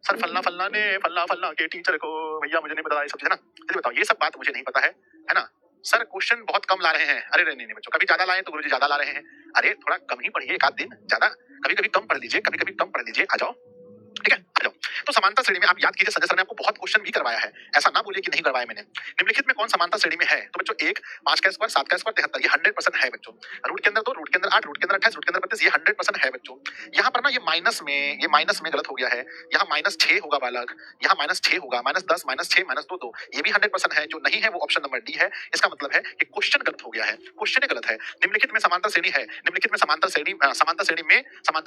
सर फल्ला फल्ला ने फल्ला फल्ला के टीचर को भैया मुझे नहीं पता ये सब चीज़, है ना। जल्दी बताओ, ये सब बात मुझे नहीं पता है ना। सर क्वेश्चन बहुत कम ला रहे हैं, अरे नहीं नहीं बच्चों, कभी ज्यादा लाए तो गुरुजी ज्यादा ला रहे हैं, अरे थोड़ा कम ही पढ़िए, एक आध दिन ज्यादा, कभी कभी कम पढ़ लीजिए, कभी कभी कम पढ़ लीजिए, आ जाओ, ठीक है आ जाओ। तो समांतर श्रेणी में आप याद कीजिए, संजय सर ने आपको बहुत क्वेश्चन भी करवाया है, ऐसा ना बोलिए कि नहीं करवाया मैंने। निम्नलिखित में कौन समांतर श्रेणी में है, तो बच्चों 1 5 का स्क्वायर 7 का स्क्वायर 73, ये 100% है बच्चों। रूट के अंदर 2, रूट के अंदर 8, रूट के अंदर 28, रूट के अंदर 32, ये 100% है बच्चों। यहाँ पर ना ये माइनस में गलत हो गया है, यहाँ -6 होगा बालक, यहाँ -6 होगा, -10 -6 -2 2, ये भी 100% है, जो नहीं है वो ऑप्शन नंबर डी है। इसका मतलब है कि क्वेश्चन गलत हो गया है, क्वेश्चन गलत है। निम्नलिखित में समांतर श्रेणी है, निम्नलिखित में समांतर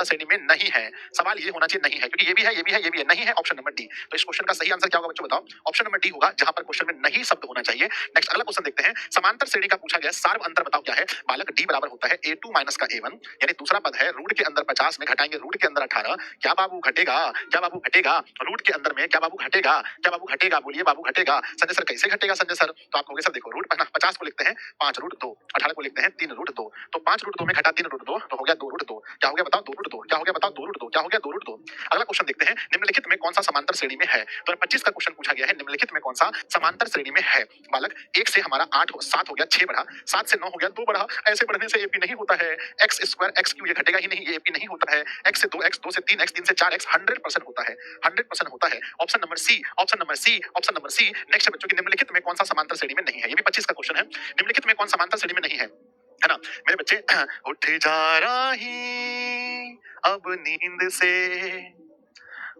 श्रेणी में नहीं है। सवाल ये होना चाहिए नहीं है, क्योंकि ये भी है, ये भी है, ये भी है, नहीं है, ऑप्शन नंबर डी। तो इस क्वेश्चन का सही आंसर क्या होगा बच्चों बताओ, ऑप्शन नंबर डी होगा, जहां पर क्वेश्चन में नहीं शब्द होना चाहिए। नेक्स्ट अगला क्वेश्चन देखते हैं, समांतर श्रेणी का पूछा गया, सार्व अंतर बताओ क्या है। बालक डी बराबर होता है A2 माइनस का A1, यानी दूसरा पद है रूट के अंदर 50 में घटाएंगे रूट के अंदर 18, क्या बाबू घटेगा, क्या बाबू घटेगा, रूट के अंदर में क्या बाबू घटेगा, क्या बाबू घटेगा, बोलिए बाबू घटेगा। संजय सर कैसे घटेगा संजय सर, तो आप कहोगे सर देखो, रूट 50 को लिखते हैं 5 रूट 2, 18 को लिखते हैं 3 रूट 2, तो 5 रूट 2 में घटा 3 रूट 2 तो हो गया 2 रूट 2, क्या हो गया बताओ 2 रूट 2, क्या हो गया बताओ 2 रूट 2, क्या हो गया 2 रूट 2। अगला क्वेश्चन देखते हैं, निम्नलिखित में कौन सा समांतर श्रेणी में है। तो 25 का क्वेश्चन पूछा गया है, निम्नलिखित में कौन सा समांतर श्रेणी में है। बालक 1 से हमारा 7 हो गया, 6 बढ़ा, 7 से 9 हो गया 2 बढ़ा, ऐसे बढ़ने से एपी नहीं होता है। एक्स स्क्वायर एक्स क्यू ये घटेगा ही नहीं, ये एपी नहीं होता है। x से 2x, 2 से 3x, 3 से 4x 100% होता है, 100% होता है। Option number C, option number C, option number C. Next बच्चों की निम्नलिखित में कौन सा समांतर श्रेणी में नहीं है, ये भी 25 का क्वेश्चन है। निम्नलिखित में कौन समांतर श्रेणी में नहीं है ना। मेरे बच्चे उठ जा राही अब नींद से,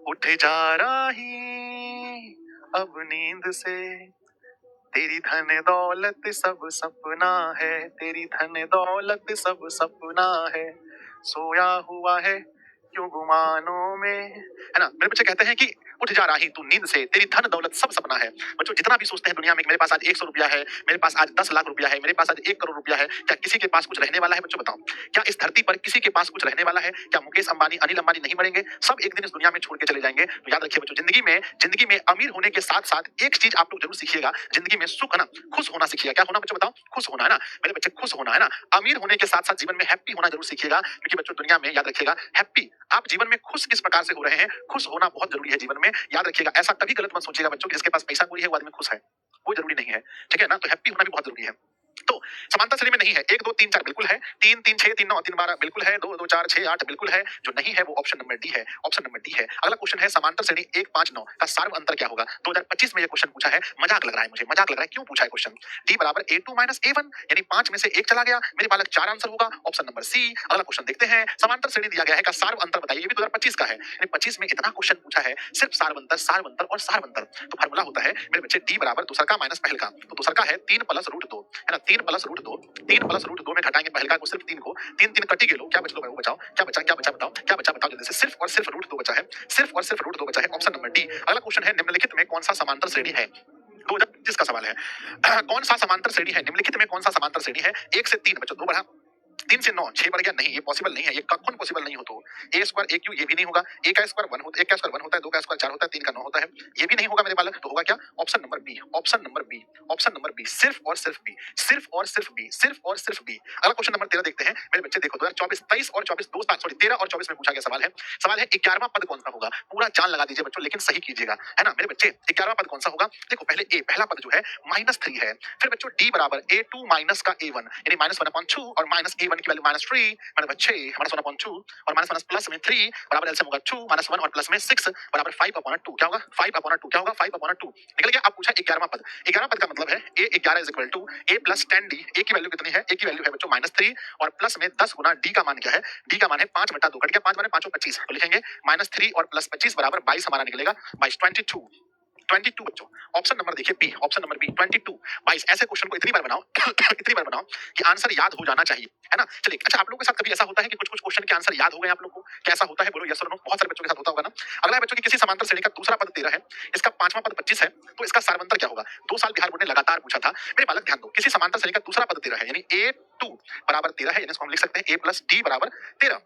उठ जा राही अब नींद से, तेरी धन दौलत सब सपना है, तेरी धन दौलत सब सपना है, सोया हुआ है क्यों गुमानों में, है ना। मेरे बच्चे कहते हैं कि उठ जा रही तू नींद से, तेरी धन दौलत सब सपना है। बच्चों जितना भी सोचते हैं दुनिया में, मेरे पास आज 100 रुपया है, मेरे पास आज 10 लाख रुपया है, मेरे पास आज 1 करोड़ रुपया है, क्या किसी के पास कुछ रहने वाला है बच्चों बताओ। क्या इस धरती पर किसी के पास कुछ रहने वाला है, क्या मुकेश अंबानी अनिल अंबानी नहीं मरेंगे, सब एक दिन इस दुनिया में छोड़ के चले जाएंगे। तो याद रखिए बच्चों, जिंदगी में अमीर होने के साथ साथ एक चीज आप लोग जरूर सीखिएगा, जिंदगी में सुख, है ना, खुश होना सीखिएगा। क्या होना बच्चों बताओ, खुश होना, है ना मेरे बच्चे, खुश होना, है ना। अमीर होने के साथ साथ जीवन में हैप्पी होना जरूर सीखिएगा, क्योंकि बच्चों दुनिया में याद रखिएगा हैप्पी, आप जीवन में खुश किस प्रकार से हो रहे हैं, खुश होना बहुत जरूरी है जीवन में, याद रखिएगा। ऐसा कभी गलत मत सोचिएगा बच्चों कि जिसके पास पैसा पूरी है वो आदमी खुश है, वो जरूरी नहीं है, ठीक है ना। तो हैप्पी होना भी बहुत जरूरी है। तो समांतर श्रेणी में नहीं है, 1 2 3 4 बिल्कुल है, 3 3 6 3 9 3 12 बिल्कुल है, 2 2 4 6 8 बिल्कुल है, जो नहीं है वो ऑप्शन नंबर डी है, ऑप्शन नंबर डी है। अगला क्वेश्चन है, समांतर श्रेणी 1 5 9 का सार्व अंतर क्या होगा। 2025 में ये क्वेश्चन पूछा है, मजाक लग रहा है मुझे, मजाक लग रहा है, क्यों पूछा है क्वेश्चन। डी बराबर A2 माइनस A1, यानी 5 में से 1 चला गया, मेरे बालक 4 आंसर होगा, ऑप्शन नंबर सी। अगला क्वेश्चन देखते हैं, समांतर श्रेणी दिया गया है का सार्व अंतर बताइए, ये भी 2025 का है, यानी 25 में इतना क्वेश्चन पूछा है, सिर्फ सार्व अंतर, सार्व अंतर और सार्व अंतर। तो फार्मूला होता है मेरे बच्चे, डी बराबर दूसरा का माइनस पहल का, तो दूसरा का है 3 प्लस रूट 2, है ना, 3 प्लस रूट 2, 3 प्लस रूट 2 में घटाएंगे पहल का को, सिर्फ 3 को, 3 3 कटी गेलो, क्या बचलो भाई वो बचाओ, क्या बचा, क्या बचा बताओ, क्या बचा बताओ जल्दी से, सिर्फ और सिर्फ रूट 2 बचा है, सिर्फ और सिर्फ रूट 2 बचा है, ऑप्शन नंबर डी। अगला क्वेश्चन है, निम्नलिखित में कौन सा समांतर श्रेणी है। 2025 का सवाल है, कौन सा समांतर श्रेणी है, निम्नलिखित में कौन सा समांतर श्रेणी है। 1 से 3 बच्चों 2 बढ़ा, 3 से 9 6 बढ़ गया, नहीं ये पॉसिबल नहीं है, ये कौन पॉसिबल नहीं हो। तो a स्क्वायर a क्यू ये भी नहीं होगा, a का स्क्वायर 1 होता है, 1 का स्क्वायर 1 होता है, 2 का स्क्वायर 4 होता है, 3 का 9 होता है, ये भी नहीं होगा मेरे बालक। तो होगा क्या, option number B, option number B, option number B, सिर्फ और सिर्फ बी, सिर्फ और सिर्फ बी, सिर्फ और सिर्फ बी। अगला क्वेश्चन नंबर 13 देखते हैं मेरे बच्चे, देखो 2024 23 और 24 दो सॉरी 13 और 24 में पूछा गया सवाल है, सवाल है 11वां पद कौन सा होगा। पूरा जान लगा दीजिए बच्चों, लेकिन सही कीजिएगा, है ना मेरे बच्चे। 11वां पद कौन सा होगा, देखो पहले ए पहला पद जो है -3 है, फिर बच्चों डी बराबर A2 माइनस का A1, यानी -1/2 और -A1 की वैल्यू -3, मेरे बच्चे -1/2 और माइनस प्लस में 3 बराबर एलसीएम होगा 2, -1 और प्लस में 6 बराबर 5/2, क्या होगा 5/2, क्या होगा 5/2 निकल गया। अब पूछा 11वां पद, 11वां पद का मतलब है a 11 is equal to a plus 10d, a की वैल्यू कितनी है, a की वैल्यू है बच्चों -3 और प्लस में 10 गुना d का मान क्या है, d का मान है 5/2, कट गया 5 बार 5 25, तो लिखेंगे -3 और प्लस 25 बराबर 22 हमारा निकलेगा 22 22 22 बच्चों, ऑप्शन नंबर देखिए बी, ऑप्शन नंबर बी 22 22। ऐसे क्वेश्चन को इतनी बार बनाओ इतनी बार बनाओ कि आंसर याद हो जाना चाहिए, है ना। चलिए अच्छा, आप लोगों के साथ कभी ऐसा होता है कि कुछ कुछ क्वेश्चन के आंसर याद हो गए आप लोग को? कैसा होता है बोलो, यस और नो। बहुत सारे बच्चों के साथ होता होगा ना। अगला है बच्चों की किसी समांतर श्रेणी का दूसरा पद 13 है, इसका पांचवा पद 25 है, तो इसका सारवंतर क्या होगा? 2 साल बिहार बोर्ड ने लगातार पूछा था। मेरे बालक ध्यान दो, किसी समांतर श्रेणी का दूसरा पद 13 है, यानी A2 बराबर 13 है, यानी इसको हम लिख सकते हैं A + D बराबर 13।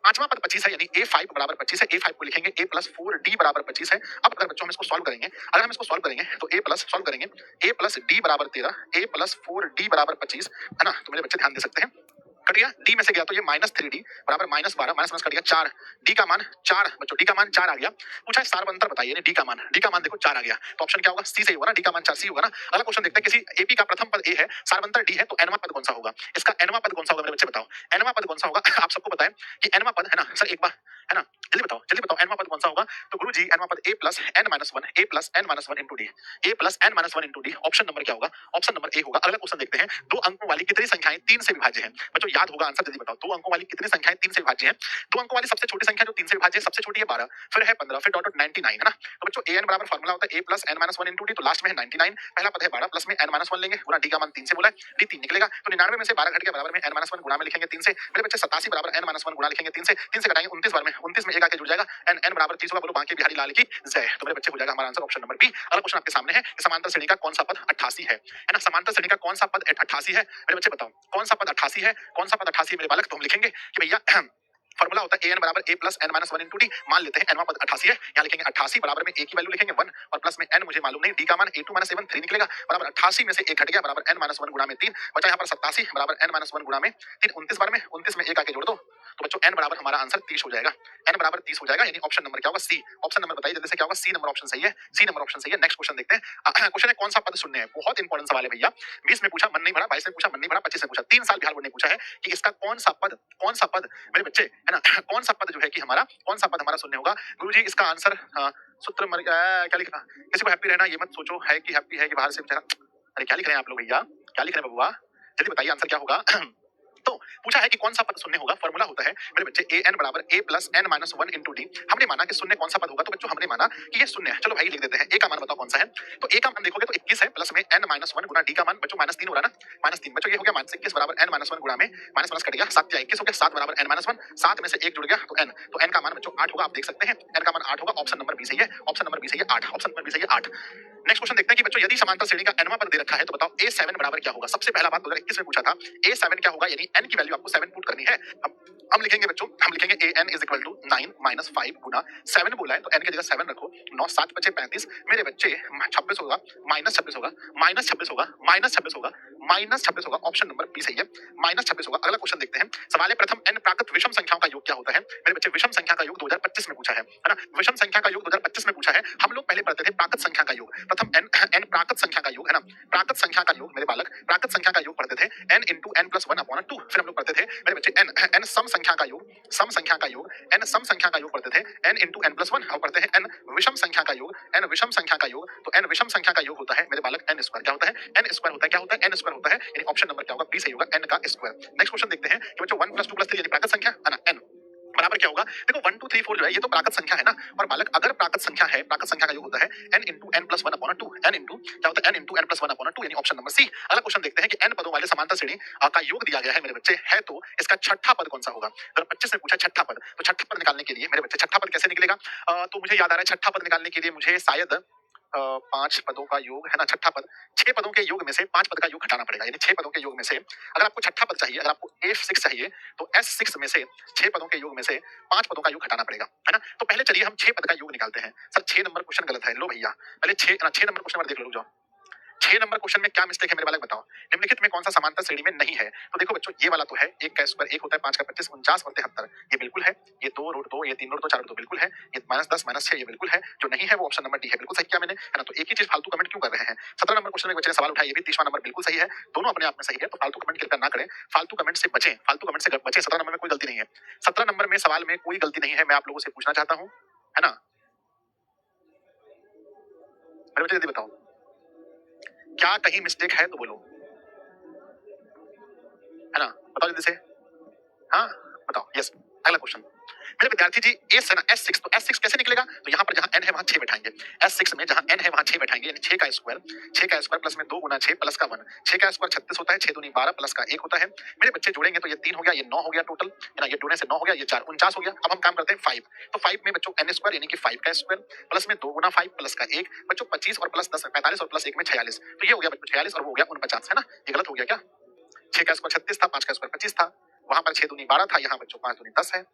पांचवा पद 25 है, यानी A5 बराबर 25 है, A5 को लिखेंगे A + 4D बराबर 25 है। अब अगर बच्चों हम इसको सॉल्व करेंगे, अगर हम इसको सॉल्व करेंगे तो A प्लस सॉल्व करेंगे, A + D बराबर 13, A + 4D बराबर 25, है ना। तो मेरे बच्चे ध्यान दे सकते हैं, कट गया, डी में से गया तो ये -3D बराबर -12, माइनस कट गया 4, डी का मान 4 बच्चों, डी का मान 4 आ गया। पूछा है सारवंतर बताइए, डी का मान देखो 4 आ गया, तो ऑप्शन क्या होगा? सी सही होगा ना, डी का मान 4 सी होगा ना। अगला क्वेश्चन देखते हैं, किसी एपी का प्रथम पद ए है, सारवंतर डी है, तो एनवा पद कौन सा होगा? इसका एनवा पद कौन सा होगा मेरे बच्चे बताओ, एनवा पद कौन सा होगा? आप सबको बताएं कि एनवा पद, है ना सर, एक बार, है ना, जल्दी बताओ एनवा पद कौन सा होगा? तो गुरुजी एनवा पद A + n - 1, A + n - 1 * D, A + n - 1 * D। Option number क्या होगा? ऑप्शन नंबर ए होगा। अगला क्वेश्चन देखते हैं, दो अंकों वाली कितनी संख्याएं 3 से विभाज्य हैं? बच्चों याद होगा आंसर, जल्दी बताओ, दो अंकों वाली कितनी संख्याएं 3 से विभाज्य हैं? दो अंकों वाली सबसे छोटी संख्या जो 3 से विभाज्य है, सबसे छोटी है 12, फिर है 15, फिर डॉट डॉट 99, है ना। तो बच्चों an बराबर फार्मूला होता है A + n - 1 * D, तो लास्ट में है 99, पहला पद है 12, प्लस में n - 1 लेंगे, गुना D का मान 3 से बोला है, D 3 निकलेगा, तो 99 में से 12 घट गया, बराबर में n - 1 गुणा में लिखेंगे 3 से, मेरे बच्चे 87 बराबर n - 1 गुणा लिखेंगे 3 से, 3 से घटाएंगे 29 बार में, 29 में 1 आके जुड़ जाएगा, n n बराबर 30 होगा, बोलो बांके बिहारी लाल की जय। तो मेरे बच्चे हो जाएगा हमारा आंसर ऑप्शन नंबर बी। अगला क्वेश्चन आपके सामने है, समांतर श्रेणी का कौन सा पद 88 है ना। समांतर श्रेणी का कौन सा पद 88 है मेरे बच्चे बताओ, कौन सा पद 88 है, कौन सा पद 88 है मेरे बालक? तो हम लिखेंगे कि भैया फॉर्मूला होता है an बराबर A + n - 1 * D, मान लेते हैं nवा पद 88 है, यहाँ लिखेंगे 88 बराबर में a की वैल्यू लिखेंगे 1 और प्लस में n मुझे मालूम नहीं, d का मान A2 - 7 3 निकलेगा, बराबर 88 में से 1 घट गया, बराबर n - 1 गुणा में 3 बचा, यहाँ पर 87 बराबर n - 1 गुणा में 3, 29 बार में, 29 में 1 आके जोड़ दो, तो बच्चों n बराबर हमारा आंसर 30 हो जाएगा, n बराबर 30 हो जाएगा, यानी ऑप्शन नंबर क्या होगा? सी। ऑप्शन नंबर बताइए जल्दी से, क्या होगा? सी नंबर ऑप्शन सही है, सी नंबर ऑप्शन सही है। नेक्स्ट क्वेश्चन देखते हैं, क्वेश्चन है कौन सा पद शून्य है? बहुत इंपॉर्टेंट सवाल है भैया, 20 में पूछा मन नहीं भरा, 22 में पूछा मन नहीं भरा, 25 में पूछा, 3 साल बिहार बोर्ड ने पूछा है कि इसका कौन सा पद मेरे बच्चे, है ना, कौन सा पद जो है कि हमारा, कौन सा पद हमारा शून्य होगा? गुरुजी इसका आंसर सूत्र मर क्या लिखा, किसी को हैप्पी रहना ये मत सोचो है कि हैप्पी है कि बाहर से बेचारा, अरे क्या लिख रहे हैं आप लोग भैया, क्या लिख रहे हैं बबुआ, जल्दी बताइए आंसर क्या होगा? तो पूछा है कि कौन सा पद शून्य होगा, फॉर्मूला होता है मेरे बच्चे an बराबर A + n - 1 * D। हमने माना कि शून्य कौन सा पद होगा, तो बच्चों हमने माना कि ये शून्य है, चलो भाई लिख देते हैं। a का मान बताओ कौन सा है, तो a का मान देखोगे तो 21 है, प्लस में n - 1 गुना d का मान बच्चों -3 हो रहा है ना, -3 बच्चों, ये हो गया -21 बराबर n - 1 गुना में माइनस माइनस कट गया, 7 या 21 हो गया, 7 बराबर n - 1, 7 में से 1 जुड़ गया तो n, तो n का मान बच्चों 8 होगा, आप देख सकते हैं n का मान 8 होगा, ऑप्शन नंबर बी सही है, ऑप्शन नंबर बी सही है 8, ऑप्शन नंबर बी सही है 8। नेक्स्ट क्वेश्चन देखते हैं कि बच्चों यदि समांतर श्रेणी का nवां पद दे रखा है तो बताओ A7 बराबर क्या होगा? सबसे पहला बात 2021 में पूछा था, A7 क्या होगा, यानी n की वैल्यू आपको 7 पुट करनी है। हम लिखेंगे बच्चों, हम लिखेंगे an = 9 - 5 गुना 7 बोला है तो n की जगह 7 रखो, 9 7 बचे 35, मेरे बच्चे 26 होगा, -26 होगा, -26 होगा, -26 होगा, -26 होगा, ऑप्शन नंबर बी सही है, -26 होगा। अगला क्वेश्चन देखते हैं, सवाल है प्रथम n प्राकृत विषम संख्याओं का योग क्या होता है? मेरे बच्चे विषम संख्या का योग 2025 में पूछा है ना, विषम संख्या का योग 2025 में पूछा है। हम लोग पहले पढ़ते थे प्राकृत संख्या का योग, प्रथम n प्राकृत संख्या का योग, है ना, प्राकृत संख्या का योग मेरे बालक, प्राकृत संख्या का योग पढ़ते थे n × n + 1/2, फिर हम लोग पढ़ते थे मेरे बच्चे n सम संख्या का योग, सम संख्या का योग, n सम संख्या का योग पढ़ते थे n × n + 1, और पढ़ते हैं n विषम संख्या का योग, n विषम संख्या का योग, तो n विषम संख्या का योग होता है मेरे बालक n स्क्वायर, क्या होता है? n स्क्वायर होता है, क्या होता है? n स्क्वायर होता है, यानी ऑप्शन नंबर क्या होगा? बी सही होगा, n का स्क्वायर। नेक्स्ट क्वेश्चन देखते हैं कि बच्चों 1 + 2 + 3 यानी प्राकृत संख्या, है ना, n बराबर क्या होगा? देखो 1 2 3 4 जो है ये तो प्राकृत संख्या है ना, और बालक अगर प्राकृत संख्या है, प्राकृत संख्या का योग होता है n × n + 1/2, n × क्या होता है? n × n + 1/2, यानी ऑप्शन नंबर सी। अगला क्वेश्चन देखते हैं कि n पदों वाले समांतर श्रेणी का योग दिया गया है मेरे बच्चे, है तो इसका छठा पद कौन सा होगा? अगर 25 ने पूछा छठा पद, तो छठा पद निकालने के लिए मेरे बच्चे छठा पद कैसे निकलेगा? तो मुझे याद आ रहा है छठा पद निकालने के लिए मुझे शायद 5 पदों का योग, है ना, छठा पद, 6 पदों के योग में से 5 पद का योग घटाना पड़ेगा, यानी 6 पदों के योग में से अगर आपको छठा पद चाहिए, अगर आपको F6 चाहिए तो S6 में से 6 पदों के योग में से 5 पदों का योग घटाना पड़ेगा, है ना। तो पहले चलिए हम 6 पद का योग निकालते हैं। सर 6 नंबर क्वेश्चन गलत है, लो भैया पहले 6 नंबर क्वेश्चन देख लो, रुक जाओ। 6 नंबर क्वेश्चन में क्या मिस्टेक है मेरे बालक बताओ? निम्नलिखित में कौन सा समांतर श्रेणी में नहीं है? तो देखो बच्चों ये वाला तो है, 1 का स्क्वायर 1 होता है, 5 का 25 49 और 73, ये बिल्कुल है। ये 2 रूट 2, ये 3 रूट 2, 4 रूट 2 बिल्कुल है। ये -10 -6 ये बिल्कुल है। जो नहीं है वो ऑप्शन नंबर डी है, बिल्कुल सही किया मैंने, है ना। तो एक ही चीज फालतू कमेंट क्यों कर रहे हैं? 17 नंबर क्वेश्चन में बच्चे ने सवाल उठाया, ये भी 30वां नंबर बिल्कुल सही है। दोनों अपने आप में सही है, तो फालतू कमेंट कृपया ना करें, फालतू कमेंट से बचें, फालतू कमेंट से बचें। 17 नंबर में कोई गलती नहीं है, 17 नंबर में सवाल में कोई गलती नहीं है। मैं आप लोगों से पूछना चाहता हूँ, है ना, मेरे बच्चे जल्दी बताओ क्या कहीं मिस्टेक है तो बोलो, है ना, बताओ जल्दी से, हाँ बताओ। यस, अगला क्वेश्चन मेरे विद्यार्थी जी एस है ना S6, तो S6 कैसे निकलेगा? तो यहाँ पर जहाँ n है वहाँ 6 बैठाएंगे। S6 में जहाँ n है वहाँ 6 बैठाएंगे, यानी 6 का स्क्वायर प्लस में 2 गुना 6 प्लस का 1, 6 का स्क्वायर 36 होता है, 6 दूनी 12 प्लस का 1 होता है। मेरे बच्चे जोड़ेंगे तो ये 3 हो गया, ये 9 हो गया टोटल, है ना, ये जोड़ने से 9 हो गया, ये 4 49 हो गया। अब हम काम करते हैं 5, तो 5 में बच्चों n स्क्वायर यानी कि 5 का स्क्वायर प्लस में 2 गुना 5 प्लस का 1, बच्चों 25 और प्लस 10 45 और प्लस 1 में 46, तो ये हो गया बच्चों 46 और वो हो गया 49, है ना, ये गलत हो गया क्या? 6 का स्क्वायर 36 था, 5 का स्क्वायर 25 था, वहां पर 6 दूनी 12 था, यहाँ बच्चों 5 दूनी 10 है।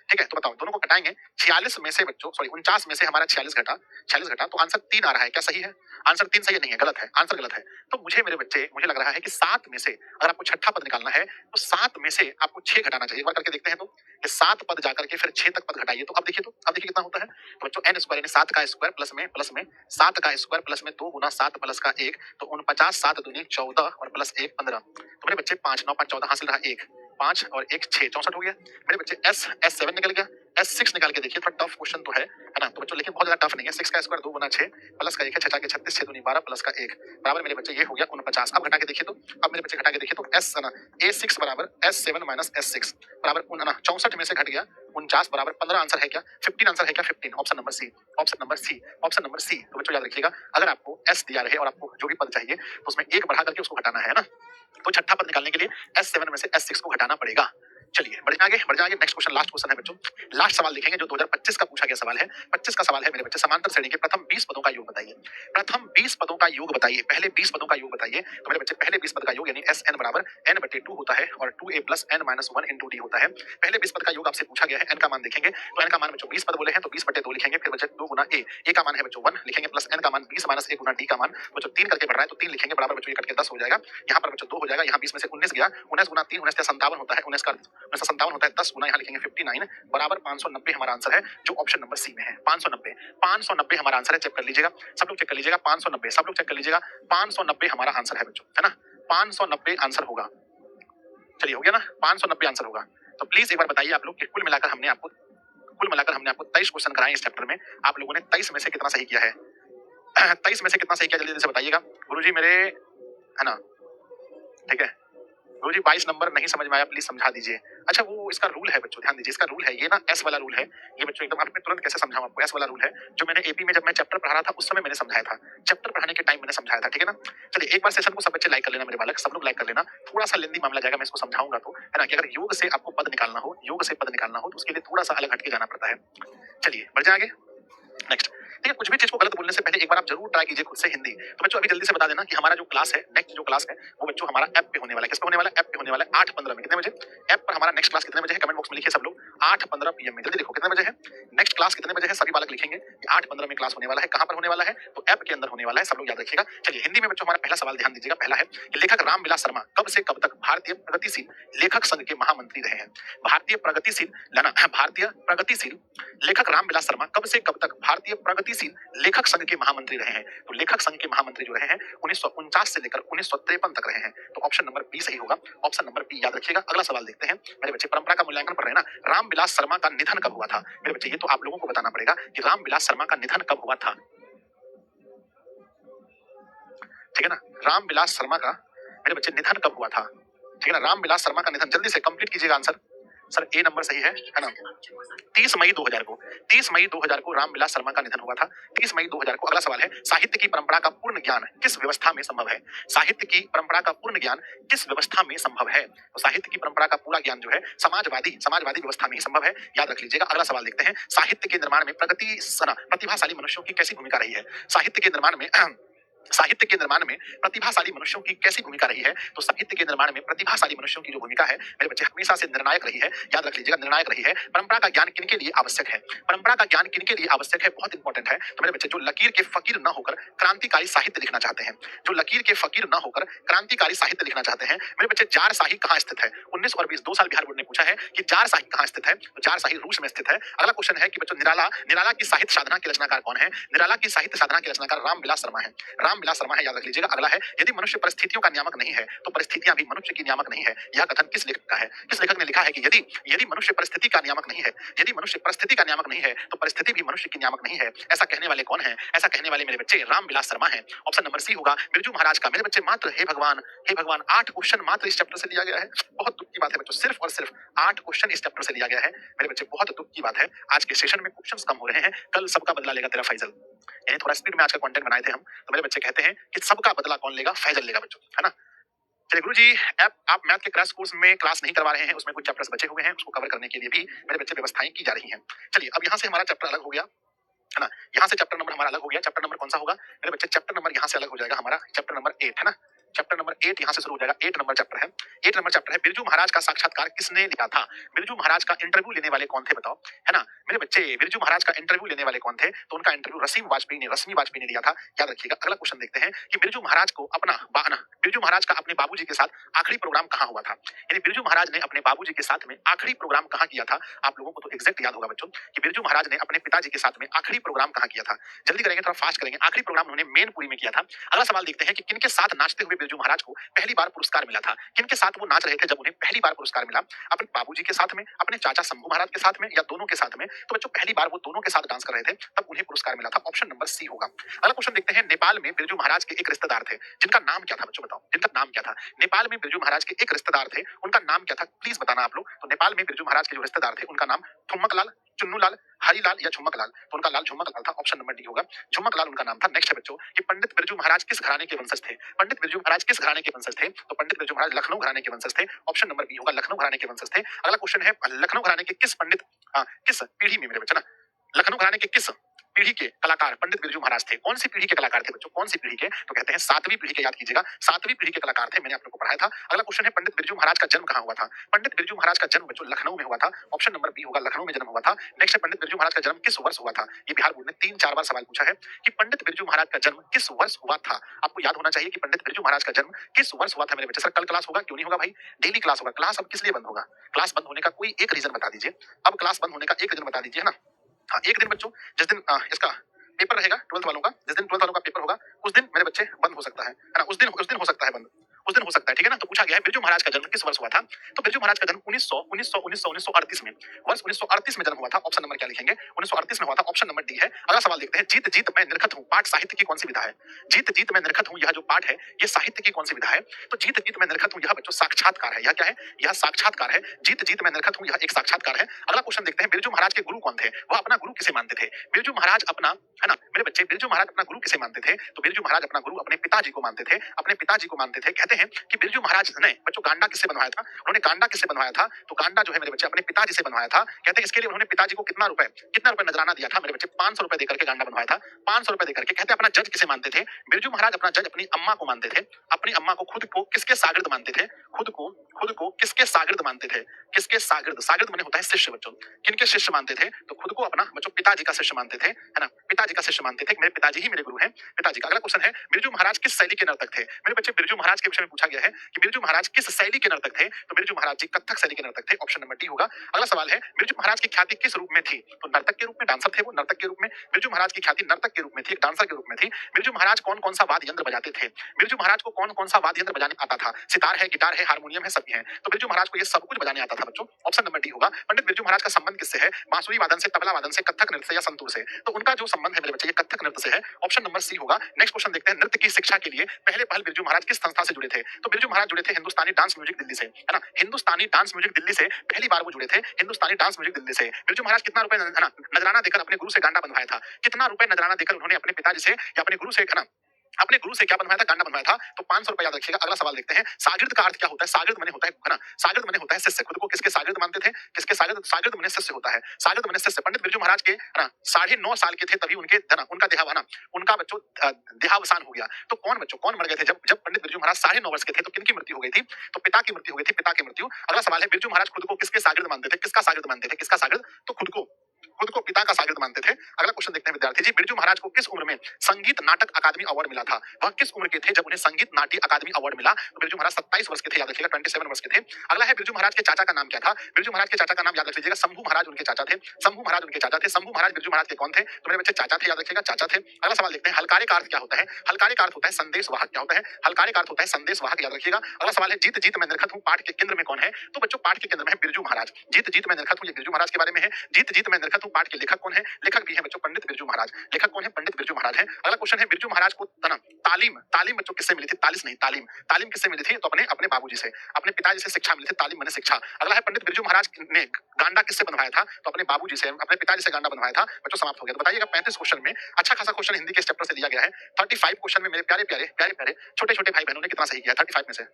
ठीक है, तो बताओ दोनों को घटाएंगे, 46 में से बच्चों सॉरी 49 में से हमारा 46 घटा तो आंसर 3 आ रहा है, क्या सही है? आंसर 3 सही नहीं है, गलत है, आंसर गलत है। तो मुझे मेरे बच्चे मुझे लग रहा है कि 7 में से अगर आपको छठा पद निकालना है तो 7 में से आपको 6 घटाना चाहिए। एक बार करके देखते हैं, तो ये 7 पद जाकर के फिर 6 तक पद घटाइए, तो अब देखिए कितना होता है। तो बच्चों n स्क्वायर यानी 7 का स्क्वायर प्लस में 7 का स्क्वायर प्लस में 2 गुना 7 प्लस का 1, तो 49, 7 दूनी 14 और प्लस 1 15, तो मेरे बच्चे 5 9 5 14 हासिल रहा 1 5 और 1 6 64 हो गया। मेरे बच्चे S7 निकल गया, S6 निकाल के देखिए, थोड़ा टफ क्वेश्चन तो है ना, तो बच्चों लेकिन बहुत ज्यादा टफ नहीं है। 6 का स्क्वायर 2 गुना 6 प्लस का 1 है, 6 के 36 6 दूनी 12 प्लस का 1 बराबर मेरे बच्चे ये हो गया 49। अब घटा के देखिए, तो अब मेरे बच्चे घटा के देखिए, तो S है ना A6 बराबर S7 माइनस S6 बराबर ना 64 में से घट गया 49 बराबर 15, आंसर है क्या 15, आंसर है क्या 15, option number C, option number C, option number C. तो बच्चों याद रखिएगा, अगर आपको S दिया रहे और आपको जो भी पद चाहिए तो उसमें 1 बढ़ा करके उसको घटाना है ना, तो छठा पद निकालने के लिए S7 में से S6 को घटाना पड़ेगा। चलिए बढ़ आगे नेक्स्ट क्वेश्चन, लास्ट क्वेश्चन है बच्चों, लास्ट सवाल देखेंगे जो 2025 का पूछा गया सवाल है। 25 का सवाल है मेरे बच्चे, समांतर श्रेणी के प्रथम 20 पदों का योग बताइए। प्रथम 20 पदों का योग बताइए, पहले 20 पदों का योग बताइए। तो मेरे बच्चे पहले 20 पद का योग यानी Sn बराबर n/2 होता है और 2a plus n minus 1 into d होता है। पहले 20 पद का योग आपसे पूछा गया है, n का मान देखेंगे, तो n का मान बच्चों 20 पद बोले हैं तो 20/2 लिखेंगे, फिर बच्चे 2 गुना a का मान है बच्चों 1 लिखेंगे, प्लस n का मान 20 माइनस 1 गुना d का मान बच्चों 3 करके बढ़ रहा है तो 3 लिखेंगे, बराबर बच्चों ये कट के 10 हो जाएगा, यहाँ पर बच्चों 2 हो जाएगा, यहाँ 20 में से 19 गया, 19 गुना 3 19 57 होता है, 19 का 57 होता है, 10 गुना यहाँ लिखेंगे 59 बराबर 590 हमारा आंसर है, जो ऑप्शन नंबर सी में है। 590 हमारा आंसर है, चेक कर लीजिएगा सब लोग, चेक कर लीजिएगा 590, सब लोग चेक कर लीजिएगा 590 हमारा आंसर है बच्चों, है ना, 590 आंसर होगा। चलिए हो गया ना, 590 आंसर होगा। तो प्लीज एक बार बताइए आप लोग कि कुल मिलाकर हमने आपको 23 क्वेश्चन कराए इस चैप्टर में, आप लोगों ने 23 में से कितना सही किया है? 23 में से कितना सही किया, जल्दी से बताइएगा। गुरुजी मेरे, है ना, ठीक है गुरुजी 22 नंबर नहीं समझ में आया, प्लीज समझा दीजिए। अच्छा वो इसका रूल है बच्चों, ध्यान दीजिए, इसका रूल है ये ना S वाला रूल है, ये बच्चों एकदम आपने तुरंत कैसे समझाऊं आपको, S वाला रूल है जो मैंने AP में जब मैं चैप्टर पढ़ा रहा था उस समय मैंने समझाया था, चैप्टर पढ़ाने के टाइम मैंने समझाया था, ठीक है ना। चलिए एक बार सेशन को सब बच्चे लाइक कर लेना, मेरे बालक सब लोग लाइक कर लेना, थोड़ा सा लेंदी मामला जाएगा, मैं इसको समझाऊंगा तो, है ना, कि अगर योग से आपको पद निकालना हो, योग से पद निकालना हो तो उसके लिए थोड़ा सा अलग हटके जाना पड़ता है। चलिए बढ़ जाए आगे, नेक्स्ट। ठीक है, कुछ भी चीज को गलत बोलने से पहले एक बार आप जरूर ट्राई कीजिए खुद से हिंदी। तो बच्चों अभी जल्दी से बता देना कि हमारा जो क्लास है, नेक्स्ट जो क्लास है वो बच्चों हमारा ऐप पे होने वाला है। किस पे होने वाला है? ऐप पे होने वाला है 8:15 में। कितने बजे? ऐप पर हमारा नेक्स्ट क्लास कितने बजे है? कमेंट बॉक्स में लिखिए सब लोग, 8:15 PM में। जल्दी देखो कितने बजे है नेक्स्ट क्लास, कितने बजे है, सभी बालक लिखेंगे कि 8:15 में क्लास होने वाला है। कहां पर होने वाला है? तो ऐप के अंदर होने वाला है, सब लोग याद रखिएगा। चलिए हिंदी में बच्चों हमारा पहला सवाल ध्यान दीजिएगा, पहला है कि लेखक रामविलास शर्मा कब से कब तक भारतीय प्रगतिशील लेखक संघ के महामंत्री रहे हैं? भारतीय प्रगतिशील लेखक रामविलास शर्मा कब से कब तक भारतीय प्रगतिशील लेखक संघ के महामंत्री रहे हैं? तो लेखक संघ के महामंत्री जो रहे हैं 1949 से लेकर 1953 तक रहे हैं, तो ऑप्शन नंबर बी सही होगा, ऑप्शन नंबर बी याद रखिएगा। अगला सवाल देखते हैं मेरे बच्चे, परंपरा का मूल्यांकन पढ़ रहे हैं ना, रामविलास शर्मा का निधन कब हुआ था? मेरे बच्चे ये तो आप लोगों को बताना पड़ेगा कि रामविलास शर्मा का निधन कब हुआ था, ठीक है ना, रामविलास शर्मा का मेरे बच्चे निधन कब हुआ था, ठीक है ना, रामविलास शर्मा का निधन, जल्दी से कंप्लीट कीजिएगा आंसर। सर ए नंबर सही है ना, 30 मई 2000 को रामविलास शर्मा का निधन हुआ था, 30 मई 2000 को। अगला सवाल है, साहित्य की परंपरा का पूर्ण ज्ञान किस व्यवस्था में संभव है? साहित्य की परंपरा का पूर्ण ज्ञान किस व्यवस्था में संभव है? तो साहित्य की परंपरा का पूरा ज्ञान जो है समाजवादी व्यवस्था में ही संभव है, याद रख लीजिएगा। अगला सवाल देखते हैं, साहित्य के निर्माण में प्रतिभाशाली मनुष्यों की कैसी भूमिका रही है? साहित्य के निर्माण में प्रतिभाशाली मनुष्यों की कैसी भूमिका रही है? तो साहित्य के निर्माण में प्रतिभाशाली मनुष्यों की जो भूमिका है मेरे बच्चे हमेशा से निर्णायक रही है, याद रख लीजिएगा, निर्णायक रही है। परंपरा का ज्ञान किनके लिए आवश्यक है? परंपरा का ज्ञान किनके लिए आवश्यक है, बहुत इंपॉर्टेंट है। तो मेरे बच्चे जो लकीर के फकीर न होकर क्रांतिकारी साहित्य लिखना चाहते हैं, जो लकीर के फकीर न होकर क्रांतिकारी साहित्य लिखना चाहते हैं, मेरे बच्चे जार शाही कहाँ स्थित है? 19 और 20 2 साल बिहार बोर्ड ने पूछा है कि जार शाही कहाँ स्थित है, तो जार शाही रूस में स्थित है। अगला क्वेश्चन है कि बच्चों निराला की साहित्य साधना के रचनाकार कौन है? निराला की साहित्य साधना के रचनाकार रामविलास शर्मा है। रामविलास शर्मा है, याद रख लीजिएगा। अगला है, यदि मनुष्य परिस्थितियों का नियामक नहीं है तो परिस्थितियां भी मनुष्य की नियामक नहीं है। यह कथन किस लेखक का है? किस लेखक ने लिखा है कि यदि यदि मनुष्य परिस्थिति का नियामक नहीं है, यदि मनुष्य परिस्थिति का नियामक नहीं है तो परिस्थिति भी मनुष्य की नियामक नहीं है। ऐसा कहने वाले कौन है? ऐसा कहने वाले मेरे बच्चे रामविलास शर्मा है। ऑप्शन नंबर सी होगा बिरजू महाराज का। मेरे बच्चे मात्र, हे भगवान 8 क्वेश्चन मात्र इस चैप्टर से लिया गया है। बहुत दुख की बात है बच्चों, सिर्फ और सिर्फ 8 क्वेश्चन इस चैप्टर से लिया गया है मेरे बच्चे, बहुत दुख की बात है। आज के सेशन में क्वेश्चंस कम हो रहे हैं, कल सबका बदला लेगा तेरा फैजल। यानी थोड़ा स्पीड में आज का कंटेंट बनाए थे हम, तो मेरे बच्चे कहते हैं कि सबका बदला कौन लेगा? फैजल लेगा बच्चों, है ना। चलिए गुरुजी, आप मैथ के क्रैश कोर्स में क्लास नहीं करवा रहे हैं, उसमें कुछ चैप्टर्स बचे हुए हैं, उसको कवर करने के लिए भी मेरे बच्चे व्यवस्थाएं की जा रही हैं। चलिए अब यहाँ से हमारा चैप्टर अलग हो गया, है ना। यहाँ से चैप्टर नंबर हमारा अलग हो गया। चैप्टर नंबर कौन सा होगा मेरे बच्चे? चैप्टर नंबर यहाँ से अलग हो जाएगा हमारा, चैप्टर नंबर 8, है ना। चैप्टर नंबर 8 यहाँ से शुरू हो जाएगा। 8 नंबर चैप्टर है। 8 नंबर चैप्टर है, बिरजू महाराज का साक्षात्कार किसने लिया था? बिरजू महाराज का इंटरव्यू लेने वाले कौन थे बताओ, है ना मेरे बच्चे। बिरजू महाराज का इंटरव्यू लेने वाले कौन थे? तो उनका इंटरव्यू रश्मि वाजपेयी ने लिया था, याद रखिएगा। अगला क्वेश्चन देखते हैं कि बिरजू महाराज को बिरजू महाराज का अपने बाबूजी के साथ आखिरी प्रोग्राम कहाँ हुआ था? यानी बिरजू महाराज ने अपने बाबूजी के साथ में आखिरी प्रोग्राम कहाँ किया था? आप लोगों को तो एग्जैक्ट याद होगा बच्चों कि बिरजू महाराज ने अपने पिताजी के साथ में आखिरी प्रोग्राम कहाँ किया था। जल्दी करेंगे, थोड़ा फास्ट करेंगे। आखिरी प्रोग्राम उन्होंने मेनपुरी में किया था। अगला सवाल देखते हैं कि किनके साथ नाचते हुए बिरजू महाराज को पहली बार पुरस्कार मिला था? किनके साथ वो नाच रहे थे जब उन्हें पहली बार पुरस्कार मिला? अपने बाबूजी के साथ में, अपने चाचा शंभू महाराज के साथ में, या दोनों के साथ में? तो बच्चों पहली बार वो दोनों के साथ डांस कर रहे थे, तब उन्हें पुरस्कार मिला था। ऑप्शन नंबर सी होगा। अगला क्वेश्चन देखते हैं, नेपाल में बिरजू महाराज के एक रिश्तेदार थे, जिनका नाम क्या था बच्चों? बताओ, जिनका नाम क्या था? नेपाल में बिरजू महाराज के एक रिश्तेदार थे, उनका नाम क्या था? प्लीज बताना आप लोग। तो नेपाल में बिरजू महाराज के जो रिश्तेदार थे, उनका नाम ठुमक लाल, चुन्नू लाल, हरिलाल या झुमक लाल? तो उनका लाल झुमक लाल था। ऑप्शन नंबर डी होगा, झुमक लाल उनका नाम था। नेक्स्ट है बच्चों कि पंडित बिरजू महाराज किस घराने के वंशज थे? पंडित बिरजू महाराज किस घराने के वंशज थे? तो पंडित बिरजू महाराज लखनऊ घराने के वंशज थे। ऑप्शन नंबर बी होगा, लखनऊ घराने के वंशज थे। अगला क्वेश्चन है, लखनऊ घराने के किस पंडित, किस पीढ़ी में मेरे बच्चे ना, लखनऊ घराने के किस पीढ़ी के कलाकार पंडित बिरजू महाराज थे? कौन सी पीढ़ी के कलाकार थे बच्चों? कौन सी पीढ़ी के? तो कहते हैं 7वीं पीढ़ी के, याद कीजिएगा, 7वीं पीढ़ी के कलाकार थे। मैंने आप लोगों को पढ़ाया था। अगला क्वेश्चन है, पंडित बिरजू महाराज का जन्म कहाँ हुआ था? पंडित बिरजू महाराज का जन्म बच्चों लखनऊ में हुआ था। ऑप्शन नंबर बी होगा, लखनऊ में जन्म हुआ था। नेक्स्ट है, पंडित बिरजू महाराज का जन्म किस वर्ष हुआ था? ये बिहार बोर्ड ने 3-4 बार सवाल पूछा है कि पंडित बिरजू महाराज का जन्म किस वर्ष हुआ था। आपको याद होना चाहिए कि पंडित बिरजू महाराज का जन्म किस वर्ष हुआ था मेरे बच्चे। सर कल क्लास होगा? क्यों नहीं होगा भाई, डेली क्लास होगा। क्लास अब किस लिए बंद होगा? क्लास बंद होने का कोई एक रीजन बता दीजिए। अब क्लास बंद होने का एक रीजन बता दीजिए, है ना। हाँ, एक दिन बच्चों, जिस दिन इसका पेपर रहेगा 12th वालों का, जिस दिन 12th वालों का पेपर होगा उस दिन मेरे बच्चे बंद हो सकता है ना। उस दिन हो सकता है बंद, उस दिन हो सकता है, ठीक है ना। तो पूछा गया है बिरजू महाराज का जन्म किस वर्ष हुआ था? तो बिरजू महाराज का जन्म 1938 में, वर्ष 1938 में जन्म हुआ था। ऑप्शन नंबर क्या लिखेंगे? 1938 में हुआ था। ऑप्शन नंबर डी है। अगला सवाल देखते हैं, जीत जीत मैं निरखत हूँ पाठ साहित्य की कौन सी विधा है? जीत जीत मैं निरखत हूँ, यह जो पाठ है ये साहित्य की कौन सी विधा है? तो जीत जीत मैं निरखत हूँ यह बच्चों साक्षात्कार है। यह क्या है? यह साक्षात्कार है। जीत जीत मैं निरखत हूँ, यह एक साक्षात्कार है। अगला क्वेश्चन देखते हैं, बिरजू महाराज के गुरु कौन थे? वह अपना गुरु किसे मानते थे? बिरजू महाराज अपना, है ना मेरे बच्चे, बिरजू महाराज अपना गुरु किसे मानते थे? तो बिरजू महाराज अपना गुरु अपने पिताजी को मानते थे, अपने पिताजी को मानते थे। कहते हैं कि बिरजू महाराज ने बच्चों गांडा किससे बनवाया था? उन्होंने गांडा किससे बनवाया था? तो गांडा जो है मेरे बच्चे अपने पिताजी से बनवाया था। कहते हैं इसके लिए उन्होंने पिताजी को कितना रुपए नजराना दिया था मेरे बच्चे? 500 रुपए देकर के गांडा बनवाया था, 500 रुपए देकर के। कहते हैं अपना जज किसे मानते थे? बिरजू महाराज अपना जज अपनी अम्मा को मानते थे। अपनी अम्मा को खुद को किसके शागिर्द मानते थे? खुद को किसके शागिर्द मानते थे? किसके शागिर्द? शागिर्द माने होता है शिष्य बच्चों। किनके शिष्य मानते थे? तो खुद को अपना बच्चों पिताजी का शिष्य मानते थे, है ना। पिताजी का शिष्य मानते थे, मेरे पिताजी ही मेरे गुरु हैं, पिताजी का। अगला क्वेश्चन है, बिरजू महाराज किस शैली के नर्तक थे? मेरे बच्चे बिरजू महाराज के विषय में पूछा गया है कि बिरजू महाराज किस शैली के नर्तक थे? तो बिरजू महाराज जी कथक शैली के नर्तक थे। ऑप्शन नंबर डी होगा। अगला सवाल है, बिरजू महाराज की ख्याति किस रूप में थी? तो नर्तक के रूप में, डांसर थे वो, नर्तक के रूप में। बिरजू महाराज की ख्याति नर्तक के रूप में थी, एक डांसर के रूप में थी। बिरजू महाराज कौन कौन सा वाद्य यंत्र बजाते थे? बिरजू महाराज को कौन कौन सा वाद्य यंत्र बजाने आता था? सितार है, गिटार है, हारमोनियम है, सभी है। तो बिरजू महाराज को ये सब कुछ बजाने आता था बच्चों। ऑप्शन नंबर डी होगा। पंडित बिरजू महाराज का संबंध किससे है? बांसुरी वादन से, तबला वादन से, कथक नृत्य से या संतूर से? तो उनका जो संबंध है मेरे बच्चे ये कथक नृत्य से है। ऑप्शन नंबर सी होगा। नेक्स्ट क्वेश्चन देखते हैं, नृत्य की शिक्षा के लिए पहले बिरजू महाराज किस संस्था से जुड़े थे? तो बिरजू महाराज जुड़े थे हिंदुस्तानी डांस म्यूजिक दिल्ली से, है ना। हिंदुस्तानी डांस म्यूजिक दिल्ली से पहली बार वो जुड़े थे, हिंदुस्तानी डांस म्यूजिक दिल्ली से। बिरजू महाराज कितना रुपए नजराना देकर अपने गुरु से गांडा बनवाया था? कितना रुपए नजराना देकर उन्होंने अपने पिताजी से या अपने गुरु से, है ना, अपने गुरु से क्या बनवाया था? गांडा बनवाया था। तो 500 रुपए याद रखिएगा। अगला सवाल देखते हैं, शागिर्द का अर्थ क्या होता है? शागिर्द माने होता है ना, शागिर्द माने होता है शिष्य। खुद को किसके शागिर्द मानते थे? किसके शागिर्द? शागिर्द माने शिष्य होता है, शागिर्द माने शिष्य। पंडित बिरजू महाराज के, है ना, 9.5 साल के थे तभी उनके, है ना, उनका उनका बच्चों देहावसान हो गया। तो कौन बच्चों कौन मर गए थे जब पंडित बिरजू महाराज 9.5 वर्ष के थे? तो किनकी मृत्यु हो गई थी? तो पिता की मृत्यु हो गई थी, पिता की मृत्यु। अगला सवाल है, बिरजू महाराज खुद को किसके शागिर्द मानते थे? किसका शागिर्द मानते थे? किसका शागिर्द? तो खुद को पिता का शागिर्द मानते थे। अगला क्वेश्चन देखते हैं विद्यार्थी जी, बिरजू महाराज को किस उम्र में संगीत नाटक अकादमी अवार्ड मिला था? वह किस उम्र के थे जब उन्हें संगीत नाट्य अकादमी अवार्ड मिला? तो बिरजू महाराज 27 वर्ष के थे, याद रखिएगा, 27 वर्ष के थे। अगला है बिरजू महाराज के चाचा का नाम क्या था? बिरजू महाराज के चाचा का नाम याद रख लीजिएगा, शंभू महाराज उनके चाचा थे। शंभू महाराज उनके चाचा थे। शंभू महाराज बिरजू महाराज के कौन थे? तो मेरे बच्चे चाचा थे, याद रखिएगा, चाचा थे। अगला सवाल देखते हैं, हलकारे का अर्थ क्या होता है? हलकारे का अर्थ होता है संदेश वाहक। क्या होता है? हलकारे का अर्थ होता है संदेश वाहक, याद रखिएगा। अगला सवाल है, जीत जीत मैं निरखत हूँ पाठ के केंद्र में कौन है? तो बच्चों पाठ के केंद्र में है बिरजू महाराज। जीत जीत मैं निरखत हूँ, ये बिरजू महाराज के बारे में है। जीत जीत मैं निरखत हूँ पाठ के लेखक कौन है? लेखक भी है बच्चों पंडित बिरजू महाराज। लेखक कौन है? पंडित बिरजू महाराज है। अगला क्वेश्चन है, बिरजू महाराज को तालीम तालीम बच्चों किससे मिली थी? तालिस नहीं, तालीम तालीम किससे मिली थी? तो अपने अपने बाबूजी से, अपने पिताजी से शिक्षा मिली थी। तालीम माने शिक्षा। अगला है, पंडित बिरजू महाराज ने गांडा किससे बनवाया था? तो अपने बाबूजी से, अपने पिताजी से गांडा बनवाया था। बच्चों समाप्त हो गया। तो बताइएगा 35 क्वेश्चन में अच्छा खासा क्वेश्चन हिंदी के इस चैप्टर से लिया गया है। 35 क्वेश्चन में मेरे प्यारे प्यारे प्यारे प्यारे छोटे छोटे भाई बहनों ने कितना सही किया? 35 में से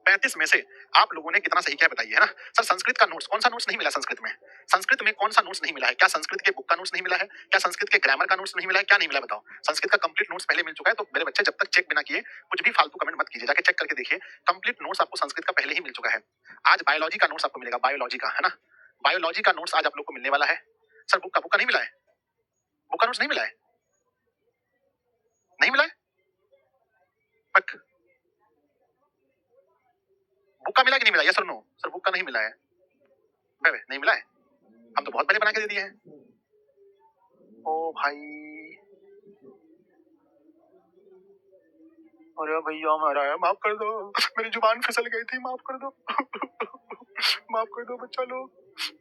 35 में से आप लोगों ने कितना सही किया बताइए, है ना। सर संस्कृत का नोट्स, कौन सा नोट्स नहीं मिला संस्कृत में? संस्कृत में कौन सा नोट्स नहीं मिला है? क्या संस्कृत के बुक का नोट्स नहीं मिला है? क्या संस्कृत के ग्रामर का नोट्स नहीं मिला है? क्या नहीं मिला बताओ? संस्कृत का कंप्लीट नोट्स पहले मिल चुका है। तो मेरे बच्चे जब तक चेक बिना किए कुछ भी फालतू कमेंट मत कीजिए, जाके चेक करके देखिए, कंप्लीट नोट्स आपको संस्कृत का पहले ही मिल चुका है। आज बायोलॉजी का नोट्स आपको मिलेगा, बायोलॉजी का, है ना। बायोलॉजी का नोट्स आज आप लोग को मिलने वाला है। सर बुक का नहीं मिला है? बुक का नोट्स नहीं मिला है? नहीं मिला है? बट बुक का मिला कि नहीं मिला? यस और नो? सर बुक का नहीं मिला है। नहीं मिला है? हम तो बहुत पहले बना के दे दिए हैं। ओ भाई, अरे भैया हमारा है, माफ कर दो, मेरी जुबान फिसल गई थी, माफ कर दो। माफ कर दो बच्चा लोग,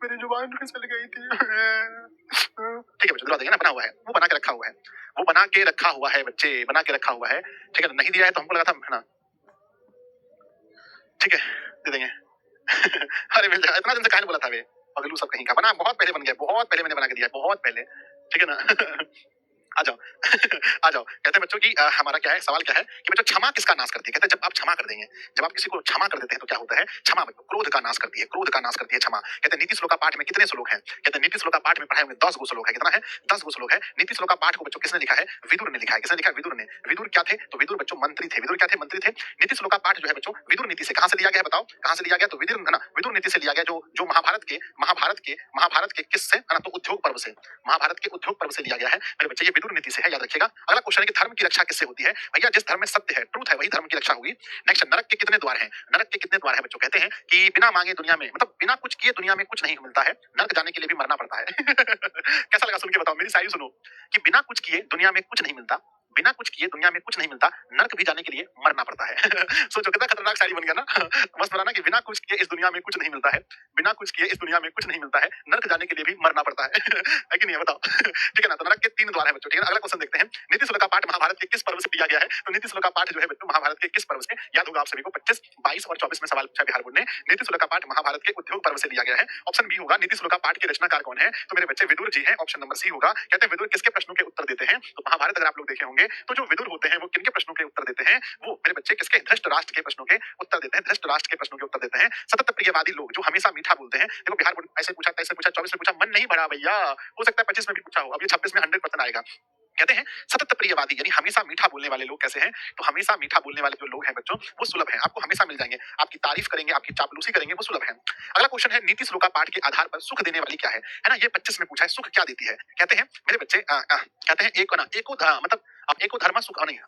मेरी जुबान फिसल गई थी। ठीक है बच्चों, दिला देंगे ना, बना हुआ है, वो बना के रखा हुआ है, वो बना के रखा हुआ है बच्चे, बना के रखा हुआ है। ठीक है, नहीं दिया है तो हमको लगा था, है ना। ठीक है, दे देंगे। अरे मिल जाएगा, इतना दिन से काहे बोला था वे पगलू सब कहीं का। बना बहुत पहले बन गया, बहुत पहले मैंने बना के दिया, बहुत पहले। ठीक है ना। आ जाओ। आ जाओ। कहते हैं बच्चों की हमारा क्या है, सवाल क्या है कि बच्चों क्षमा किसका नाश करती है? कहते हैं जब आप क्षमा कर देंगे, जब आप किसी को क्षमा कर देते हैं तो क्या होता है? क्षमा बच्चों क्रोध का नाश करती है, क्रोध का नाश करती है क्षमा। कहते हैं नीति श्लोक का पाठ में कितने श्लोक हैं? कहते हैं नीति श्लोक का पाठ में पढ़ाए होंगे 10 गो श्लोक है। कितना है? 10 गो श्लोक है। नीति श्लोक का पाठ को बच्चों किसने लिखा है? विदुर ने लिखा है। किसने लिखा है? विदुर ने। विदुर क्या थे? तो विदुर बच्चों मंत्री थे। विदुर क्या थे? मंत्री थे। नीति श्लोक का पाठ जो है बच्चों विदुर नीति से कहां से लिया गया है बताओ? कहां से लिया गया? तो विदुर, है ना, विदुर नीति से लिया गया, जो महाभारत के किससे, है ना, तो उद्योग पर्व से, महाभारत के उद्योग पर्व से लिया गया है मेरे बच्चे, ये विदुर नीति से है, याद रखिएगा। अगला क्वेश्चन है कि धर्म की रक्षा किससे होती है? भैया जिस धर्म में सत्य है, ट्रूथ है, वही धर्म की रक्षा होगी। नेक्स्ट, नरक के कितने द्वार हैं? नरक के कितने द्वार हैं बच्चों? कहते हैं कि बिना मांगे दुनिया में, मतलब बिना कुछ किए दुनिया में कुछ नहीं मिलता है, नरक जाने के लिए भी मरना पड़ता है। कैसा लगा सुन के बताओ? मेरी शायरी सुनो कि बिना कुछ किए दुनिया में कुछ नहीं मिलता, बिना कुछ किए दुनिया में कुछ नहीं मिलता, नरक भी जाने के लिए मरना पड़ता है। सोचो कितना खतरनाक शायरी बन गया ना। बस बनाना कि बिना कुछ किए इस दुनिया में कुछ नहीं मिलता है, बिना कुछ किए इस दुनिया में कुछ नहीं मिलता है, नरक जाने के लिए भी मरना पड़ता है। है कि नहीं है बताओ? ठीक है ना। तो नरक के 3 द्वार है बच्चों। ठीक है, अगला क्वेश्चन देखते हैं, नीति श्लोक का पाठ महाभारत के किस पर्व से दिया गया है? तो नीति श्लोक का पाठ जो है बच्चों महाभारत के किस पर्व से? याद होगा आप सभी को, 25, 22 और 24 में सवाल पूछा बिहार बोर्ड ने। नीति श्लोक का पाठ महाभारत के उद्योग पर्व से लिया गया है। ऑप्शन बी होगा। नीति श्लोक का पाठ के रचनाकार कौन है? तो मेरे बच्चे विदुर जी हैं। ऑप्शन नंबर सी होगा। कहते हैं विदुर किसके प्रश्नों के उत्तर देते हैं? तो महाभारत अगर आप लोग देखे होंगे तो जो विदुर होते हैं वो किनके प्रश्नों के उत्तर देते हैं? वो मेरे बच्चे किसके? धृष्टराष्ट्र के प्रश्नों के उत्तर देते हैं। धृष्टराष्ट्र के प्रश्नों के उत्तर देते हैं। सतत प्रियवादी लोग जो हमेशा मीठा बोलते हैं। देखो बिहार बोर्ड ऐसे पूछा, तैसे पूछा, 24 में पूछा, मन नहीं भरा भैया, हो सकता है 25 में भी पूछा हो, अब ये 26 में 100% आएगा। कहते हैं सतत प्रियवादी यानी हमेशा मीठा बोलने वाले लोग कैसे हैं? तो हमेशा मीठा बोलने वाले जो लोग हैं बच्चों वो सुलभ हैं, आपको हमेशा मिल जाएंगे, आपकी तारीफ करेंगे, आपकी चापलूसी करेंगे, वो सुलभ हैं। अगला क्वेश्चन है, नीति श्लोक का पाठ के आधार पर सुख देने वाली क्या है? है ना, ये 25 में पूछा है, सुख क्या देती है? कहते हैं मेरे बच्चे कहते हैं मतलब एको धर्म सुख नहीं,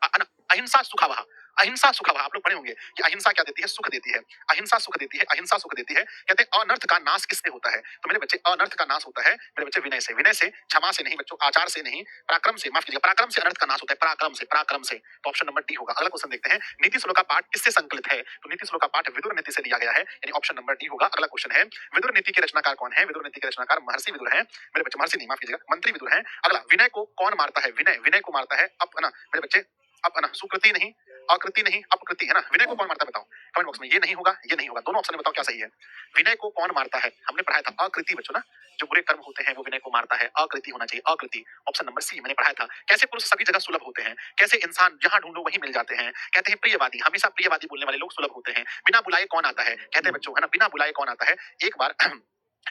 अहिंसा सुखावह, अहिंसा सुखावह। आप लोग पढ़े होंगे कि अहिंसा क्या देती है? सुख देती है। अहिंसा सुख देती है, अहिंसा सुख देती है। कहते हैं अनर्थ का नाश किससे होता है? तो मेरे बच्चे अनर्थ का नाश होता है मेरे बच्चे विनय से। विनय से, क्षमा से नहीं बच्चों, आचार से नहीं, पराक्रम से, माफ कीजिएगा, पराक्रम से अनर्थ का नाश होता है, पराक्रम से, पराक्रम से। तो ऑप्शन नंबर डी होगा। अगला क्वेश्चन देखते हैं, नीति श्लोक का पाठ किससे संकलित है? तो नीति श्लोक का पाठ विदुर नीति से लिया गया है, यानी ऑप्शन नंबर डी होगा। अगला क्वेश्चन है, विदुर नीति के रचनाकार कौन है? विदुर नीति के रचनाकार महर्षि विदुर है मेरे बच्चे, महर्षि नहीं, माफ कीजिएगा, मंत्री विदुर है। अगला, विनय को कौन मारता है? विनय, विनय को मारता है अप, है ना मेरे बच्चे, अप, है ना, सुकृति नहीं, आकृति नहीं, अपकृति, है ना। विनय को कौन मारता है बताओ कमेंट बॉक्स में। ये नहीं होगा, ये नहीं होगा, दोनों ऑप्शन में बताओ क्या सही है। विनय को कौन मारता है? हमने पढ़ाया था आकृति बच्चों ना, जो बुरे कर्म होते हैं वो विनय को मारता है, आकृति होना चाहिए, आकृति। ऑप्शन नंबर सी मैंने पढ़ाया था। कैसे पुरुष सभी जगह सुलभ होते हैं? कैसे इंसान जहां ढूंढो वहीं मिल जाते हैं? कहते हैं प्रियवादी, हमेशा प्रियवादी बोलने वाले लोग सुलभ होते हैं। बिना बुलाए कौन आता है? कहते हैं बच्चों, है ना, बिना बुलाए कौन आता है? एक बार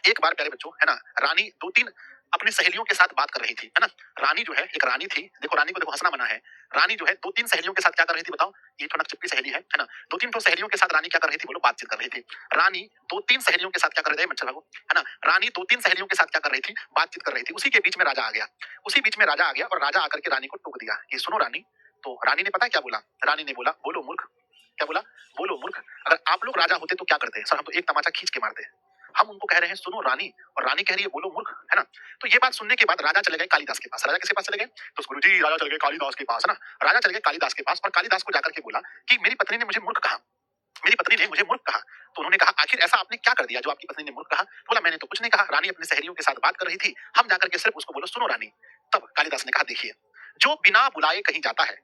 एक बार प्यारे बच्चों, है ना, रानी दो तीन अपनी सहेलियों के साथ बात कर रही थी, है ना। रानी जो है, एक रानी थी, देखो रानी को देखो हंसना मना है। रानी जो है दो तीन सहेलियों के साथ क्या कर रही थी बताओ। ये ठनक चिप्पी सहेली है ना। दो तीन तो सहेलियों के साथ रानी क्या कर रही थी बोलो, बातचीत कर रही थी। रानी दो तीन सहेलियों के साथ क्या कर रही थी, मच्छर भागो, है ना। रानी दो तीन सहेलियों के साथ क्या कर रही थी, बातचीत कर रही थी। उसी के बीच में राजा आ गया। उसी बीच में राजा आ गया और राजा आकर के रानी को टोक दिया कि सुनो रानी। तो रानी ने पता है क्या बोला, रानी ने बोला बोलो मूर्ख। क्या बोला, बोलो मूर्ख। अगर आप लोग राजा होते तो क्या करते सर, हम तो एक तमाचा खींच के मारते। हम उनको कह रहे हैं सुनो रानी, और रानी कह रही है बोलो मूर्ख, है ना। तो ये बात सुनने के बाद राजा चले गए कालिदास के पास। राजा किसके पास चले गए, तो गुरुजी राजा चले गए कालिदास के पास, है ना। राजा चले गए कालिदास के पास और कालिदास को जाकर के बोला कि मेरी पत्नी ने मुझे मूर्ख कहा, मेरी पत्नी ने मुझे मूर्ख कहा। तो उन्होंने कहा आखिर ऐसा आपने क्या कर दिया जो आपकी पत्नी ने मूर्ख कहा। तो बोला मैंने तो कुछ नहीं कहा, रानी अपनी सहेलियों के साथ बात कर रही थी, हम जाकर के सिर्फ उसको बोलो सुनो रानी। तब कालिदास ने कहा देखिए, जो बिना बुलाए कहीं जाता है,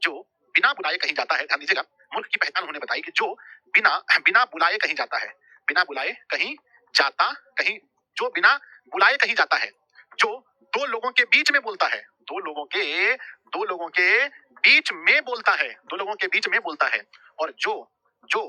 जो बिना बुलाए कहीं जाता है, ध्यान दीजिएगा, मूर्ख की पहचान उन्होंने बताई कि जो बिना बिना बुलाए कहीं जाता है, बिना बुलाए कहीं जाता, कहीं जो बिना बुलाए कहीं जाता है, जो दो लोगों के बीच में बोलता है, दो लोगों के बीच में बोलता है, दो लोगों के बीच में बोलता है, और जो जो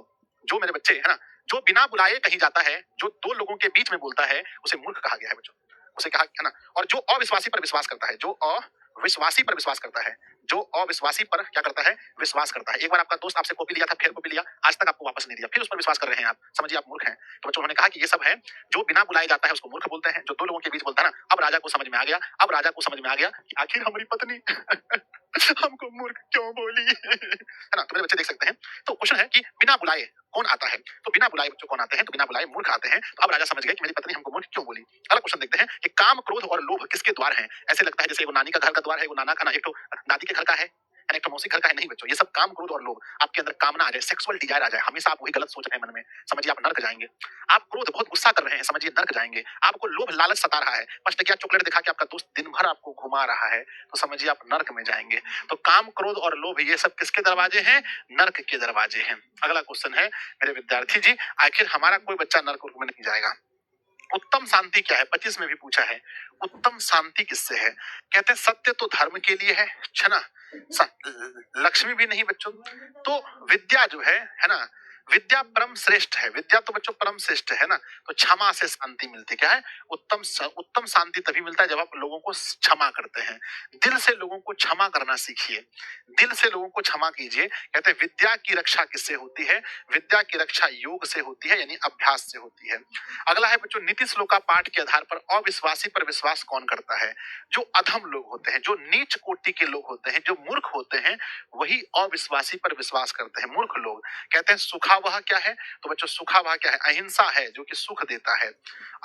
जो मेरे बच्चे, है ना, जो बिना बुलाए कहीं जाता है, जो दो लोगों के बीच में बोलता है, उसे मूर्ख कहा गया है बच्चों। उसे कहा, है ना। और जो अविश्वासी पर विश्वास करता है, जो अविश्वासी पर विश्वास करता है, जो अविश्वासी पर क्या करता है, विश्वास करता है। एक बार आपका दोस्त आपसे कॉपी लिया था, फिर कॉपी लिया, आज तक आपको वापस नहीं दिया, फिर उस पर विश्वास कर रहे हैं आप, समझिए आप मूर्ख हैं। तो बच्चों उन्होंने कहा कि ये सब है, जो बिना बुलाए जाता है उसको मूर्ख बोलते हैं, जो दो लोगों के बीच बोलता है ना। अब राजा को समझ में आ गया, अब राजा को समझ में आ गया कि आखिर हमारी पत्नी हमको मूर्ख क्यों बोली है ना। तो मेरे बच्चे देख सकते हैं। तो क्वेश्चन है कि बिना बुलाए कौन आता है, तो बिना बुलाए बच्चों कौन आते हैं, तो बिना बुलाए मूर्ख आते हैं। तो अब राजा समझ गए कि मेरी पत्नी हमको मूर्ख क्यों बोली। अगला क्वेश्चन देखते हैं कि काम क्रोध और लोभ किसके द्वार हैं। ऐसे लगता है जैसे वो नानी का घर का द्वार है, वो नाना का ना, एक तो दादी के घर का है, एक तो मौसी घर का है। नहीं बच्चों, ये सब काम क्रोध और लोभ, आपके अंदर कामना आ जाए, सेक्सुअल डिजायर आ जाए, हमेशा आप वही गलत सोच रहे हैं मन में, समझिए आप नर्क जाएंगे। आप क्रोध बहुत गुस्सा कर रहे हैं, समझिए नर्क जाएंगे। आपको लोभ लालच सता रहा है, 5 टकिया चॉकलेट दिखा के आपका दोस्त दिन भर आपको घुमा रहा है, तो समझिए आप नर्क में जाएंगे। तो काम क्रोध और लोभ ये सब किसके दरवाजे हैं, नर्क के दरवाजे हैं। अगला क्वेश्चन है मेरे विद्यार्थी जी, आखिर हमारा कोई बच्चा नर्क में नहीं जाएगा। उत्तम शांति क्या है, 25 में भी पूछा है, उत्तम शांति किससे है। कहते हैं सत्य तो धर्म के लिए है ना। लक्ष्मी भी नहीं बच्चों, तो विद्या जो है ना, विद्या परम श्रेष्ठ है, विद्या तो बच्चों परम श्रेष्ठ है ना। तो क्षमा से शांति मिलती है, क्या है, उत्तम शांति तभी मिलता है जब आप लोगों को क्षमा करते हैं। दिल से लोगों को क्षमा करना सीखिए, दिल से लोगों को क्षमा कीजिए। कहते हैं विद्या की रक्षा किससे होती है, विद्या की रक्षा योग से होती है, यानी अभ्यास से होती है। अगला है बच्चों, नीति श्लोका पाठ के आधार पर अविश्वासी पर विश्वास कौन करता है। जो अधम लोग होते हैं, जो नीच कोटि के लोग होते हैं, जो मूर्ख होते हैं, वही अविश्वासी पर विश्वास करते हैं, मूर्ख लोग। कहते हैं सुखावह क्या है, तो बच्चों सुखावह क्या है, अहिंसा है जो कि सुख देता है,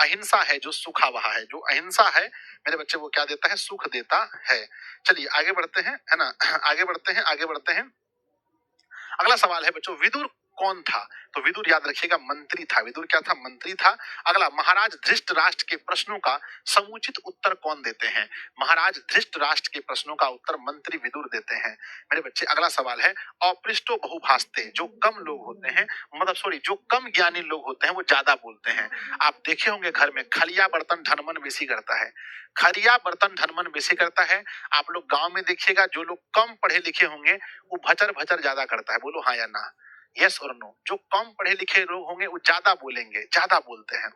अहिंसा है जो सुखावह है, जो अहिंसा है मेरे बच्चे वो क्या देता है, सुख देता है। चलिए आगे बढ़ते हैं, है ना, आगे बढ़ते हैं, आगे बढ़ते हैं। अगला सवाल है बच्चों, विदुर कौन था, तो विदुर याद रखिएगा मंत्री था, विदुर क्या था, मंत्री था। अगला, महाराज धृष्ट राष्ट्र के प्रश्नों का समुचित उत्तर कौन देते हैं, महाराज धृष्ट राष्ट्र के प्रश्नों का उत्तर मंत्री विदुर देते हैं मेरे बच्चे। अगला सवाल है, अपृष्टो बहुभाषते, जो कम लोग होते हैं, मतलब सॉरी जो कम ज्ञानी लोग होते हैं वो ज्यादा बोलते हैं। आप देखे होंगे घर में खलिया बर्तन धनमन बेसी करता है, खलिया बर्तन धनमन बेसी करता है। आप लोग गांव में देखिएगा, जो लोग कम पढ़े लिखे होंगे वो भचर भचर ज्यादा करता है, बोलो हाँ या ना, यस और नो। जो कम पढ़े लिखे लोग होंगे वो ज्यादा बोलेंगे, ज्यादा बोलते हैं।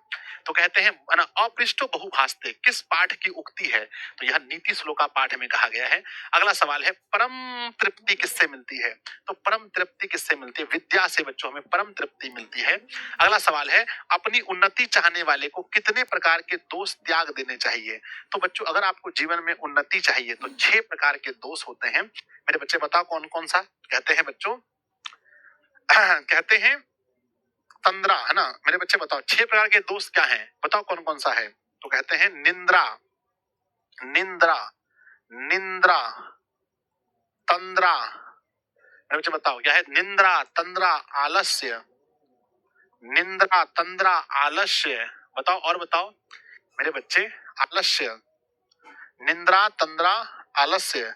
तो कहते हैं ना, अपृष्टो बहुभाषते किस पाठ की उक्ति है, तो यह नीति श्लोका पाठ में कहा गया है। अगला सवाल है, परम तृप्ति किससे मिलती है, तो परम तृप्ति किससे मिलती है, विद्या से बच्चों हमें परम तृप्ति मिलती है। अगला सवाल है, अपनी उन्नति चाहने वाले को कितने प्रकार के दोष त्याग देने चाहिए, तो बच्चों अगर आपको जीवन में उन्नति चाहिए तो 6 प्रकार के दोष होते हैं मेरे बच्चे, बताओ कौन कौन सा। कहते हैं बच्चों कहते हैं तंद्रा, है ना मेरे बच्चे, बताओ 6 प्रकार के दोष क्या हैं, बताओ कौन कौन सा है। तो कहते हैं निंद्रा, निंद्रा, निंद्रा, तंद्रा। मेरे बच्चे बताओ क्या है, निंद्रा, तंद्रा, आलस्य, निंद्रा, तंद्रा, आलस्य, बताओ और बताओ मेरे बच्चे। आलस्य, निंद्रा, तंद्रा, आलस्य,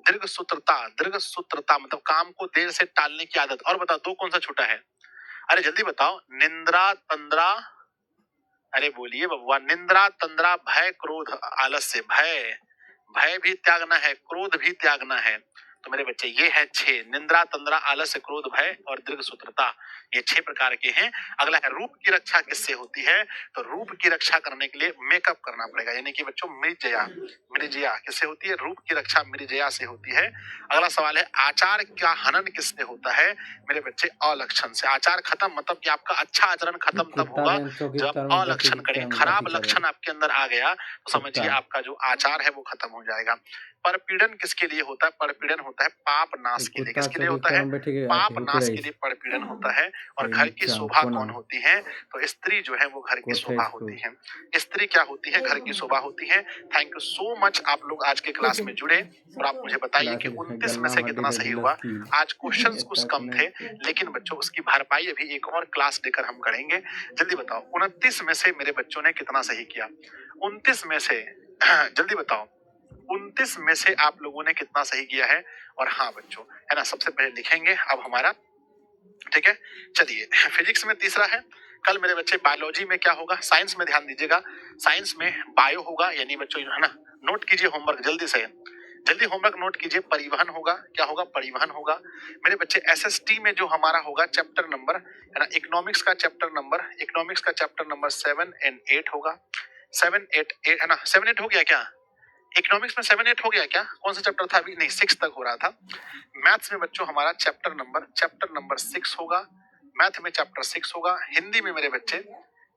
दीर्घ सूत्रता, दीर्घ सूत्रता मतलब काम को देर से टालने की आदत। और बताओ दो कौन सा छूटा है, अरे जल्दी बताओ। निंद्रा, तंद्रा, अरे बोलिए बबुआ, निंद्रा, तंद्रा, भय, क्रोध, आलस्य। भय, भय भी त्यागना है, क्रोध भी त्यागना है। तो मेरे बच्चे ये है 6, निंद्रा, तंद्रा, आलस्य, क्रोध, भय और दीर्घ सूत्रता, ये 6 प्रकार के हैं। अगला है रूप की रक्षा किससे होती है? तो रूप की रक्षा करने के लिए मेकअप करना पड़ेगा, यानी कि बच्चों मृजया, मृजया किससे होती है? रूप की रक्षा मृजया से होती है। अगला सवाल है आचार का हनन किससे होता है? मेरे बच्चे अलक्षण से। आचार खत्म मतलब कि आपका अच्छा आचरण खत्म तब होगा जब आप अलक्षण करें। खराब लक्षण आपके अंदर आ गया तो समझिए आपका जो आचार है वो खत्म हो जाएगा। परपीड़न किसके लिए होता है? परपीड़न होता है पाप नाश के लिए। किसके लिए होता है? पाप नाश के लिए परपीड़न होता है। और घर की शोभा कौन होती है? तो स्त्री जो है वो घर की शोभा होती है। स्त्री क्या होती है? घर की शोभा होती है। थैंक यू सो मच, आप लोग आज के क्लास में जुड़े और आप मुझे बताइए कि 29 में से कितना सही हुआ। आज क्वेश्चंस कुछ कम थे, लेकिन बच्चों उसकी भरपाई अभी एक और क्लास लेकर हम करेंगे। जल्दी बताओ 29 में से मेरे बच्चों ने कितना सही किया? 29 में से जल्दी बताओ 29 में से आप लोगों ने कितना सही किया है? और हाँ बच्चों, है ना, सबसे पहले लिखेंगे अब हमारा, ठीक है। चलिए फिजिक्स में तीसरा है। कल मेरे बच्चे बायोलॉजी में क्या होगा? साइंस में ध्यान दीजिएगा, साइंस में बायो होगा, यानी बच्चों है ना, नोट कीजिए होमवर्क जल्दी से, जल्दी होमवर्क नोट कीजिए। परिवहन होगा, क्या होगा? परिवहन होगा। मेरे बच्चे एसएसटी में जो हमारा होगा चैप्टर नंबर, है ना, इकोनॉमिक्स का चैप्टर नंबर, इकोनॉमिक्स का चैप्टर नंबर 7 और 8 होगा। 7, 8, है ना, 7, 8 हो गया क्या? इकोनॉमिक्स में 7, 8 हो गया क्या? कौन सा चैप्टर था अभी? नहीं, 6 तक हो रहा था। मैथ्स में बच्चों हमारा चैप्टर नंबर 6 होगा। मैथ में चैप्टर 6 होगा। हिंदी में मेरे बच्चे,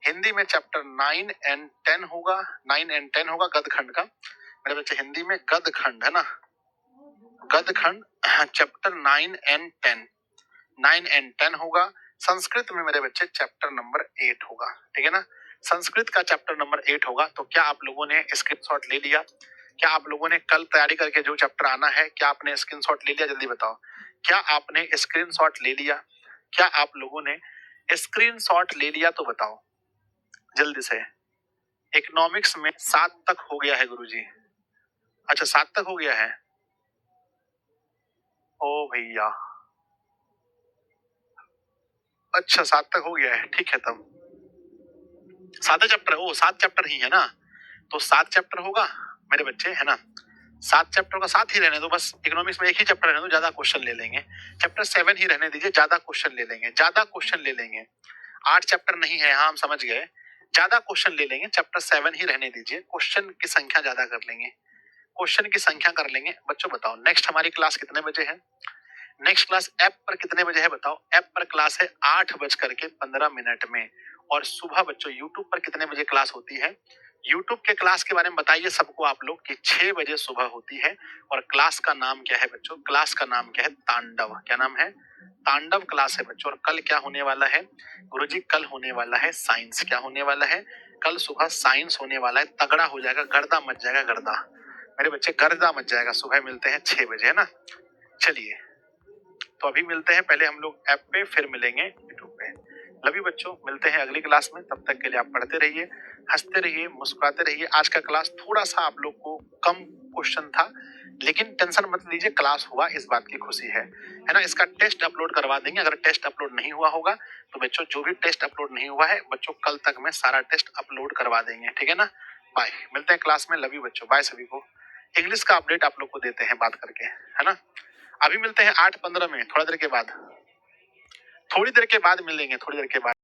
हिंदी में चैप्टर 9 और 10 होगा। 9 और 10 होगा गदखंड का। मेरे बच्चे हिंदी में गदखंड, है ना, गदखंड चैप्टर 9 और 10, 9 और 10 होगा। संस्कृत में मेरे बच्चे चैप्टर नंबर 8 होगा, ठीक है ना। संस्कृत का चैप्टर नंबर 8 होगा। तो क्या आप लोगों ने स्क्रीनशॉट ले लिया? क्या आप लोगों ने कल तैयारी करके जो चैप्टर आना है, क्या आपने स्क्रीनशॉट ले लिया? जल्दी बताओ, क्या आपने स्क्रीनशॉट ले लिया? क्या आप लोगों ने स्क्रीनशॉट ले लिया? तो बताओ जल्दी से। इकोनॉमिक्स में 7 तक हो गया है गुरुजी। अच्छा 7 तक हो गया है। ओ भैया, अच्छा 7 तक हो गया है, ठीक है। तब 7 चैप्टर, ओ 7 चैप्टर ही है ना, तो 7 चैप्टर होगा मेरे बच्चे, है ना। 7 चैप्टर का 7 ही रहने दो बस। इकोनॉमिक्स में एक ही चैप्टर रहने दो, ज्यादा क्वेश्चन ले लेंगे। चैप्टर 7 ही रहने दीजिए, ज्यादा क्वेश्चन ले लेंगे, ज्यादा क्वेश्चन ले लेंगे। 8 चैप्टर नहीं है, हाँ हम समझ गए, ज्यादा क्वेश्चन ले लेंगे। चैप्टर 7 ही रहने दीजिए, क्वेश्चन की संख्या ज्यादा कर लेंगे, क्वेश्चन की संख्या कर लेंगे। बच्चों बताओ नेक्स्ट हमारी क्लास कितने बजे है? नेक्स्ट क्लास ऐप पर कितने बजे है बताओ? ऐप पर क्लास है 8:15 में। और सुबह बच्चों यूट्यूब पर कितने बजे क्लास होती है? यूट्यूब के क्लास के बारे में बताइए सबको आप लोग कि 6 बजे सुबह होती है। और क्लास का नाम क्या है बच्चों? क्लास का नाम क्या है? तांडव। क्या नाम है? तांडव क्लास है बच्चों। और कल क्या होने वाला है गुरुजी? कल होने वाला है साइंस। क्या होने वाला है? कल सुबह साइंस होने वाला है। तगड़ा हो जाएगा, गर्दा मच जाएगा, गर्दा मेरे बच्चे, गर्दा मच जाएगा। सुबह मिलते हैं 6 बजे, है ना। चलिए तो अभी मिलते हैं, पहले हम लोग ऐप पे, फिर मिलेंगे यूट्यूब पे। लव यू बच्चों, मिलते हैं अगली क्लास में। तब तक के लिए आप पढ़ते रहिए, हंसते रहिए, मुस्कुराते रहिए। आज का क्लास थोड़ा सा आप लोग को कम क्वेश्चन था, लेकिन टेंशन मत लीजिए, क्लास हुआ इस बात की खुशी है ना। इसका टेस्ट अपलोड करवा देंगे। अगर टेस्ट अपलोड नहीं हुआ होगा तो बच्चों, जो भी टेस्ट अपलोड नहीं हुआ है बच्चों, कल तक में सारा टेस्ट अपलोड करवा देंगे, ठीक है ना। बाय, मिलते हैं क्लास में। लव यू बच्चों, बाय सभी को। इंग्लिश का अपडेट आप लोग को देते हैं बात करके, है ना। अभी मिलते हैं 8:15 में, थोड़ा देर के बाद, थोड़ी देर के बाद मिलेंगे, थोड़ी देर के बाद।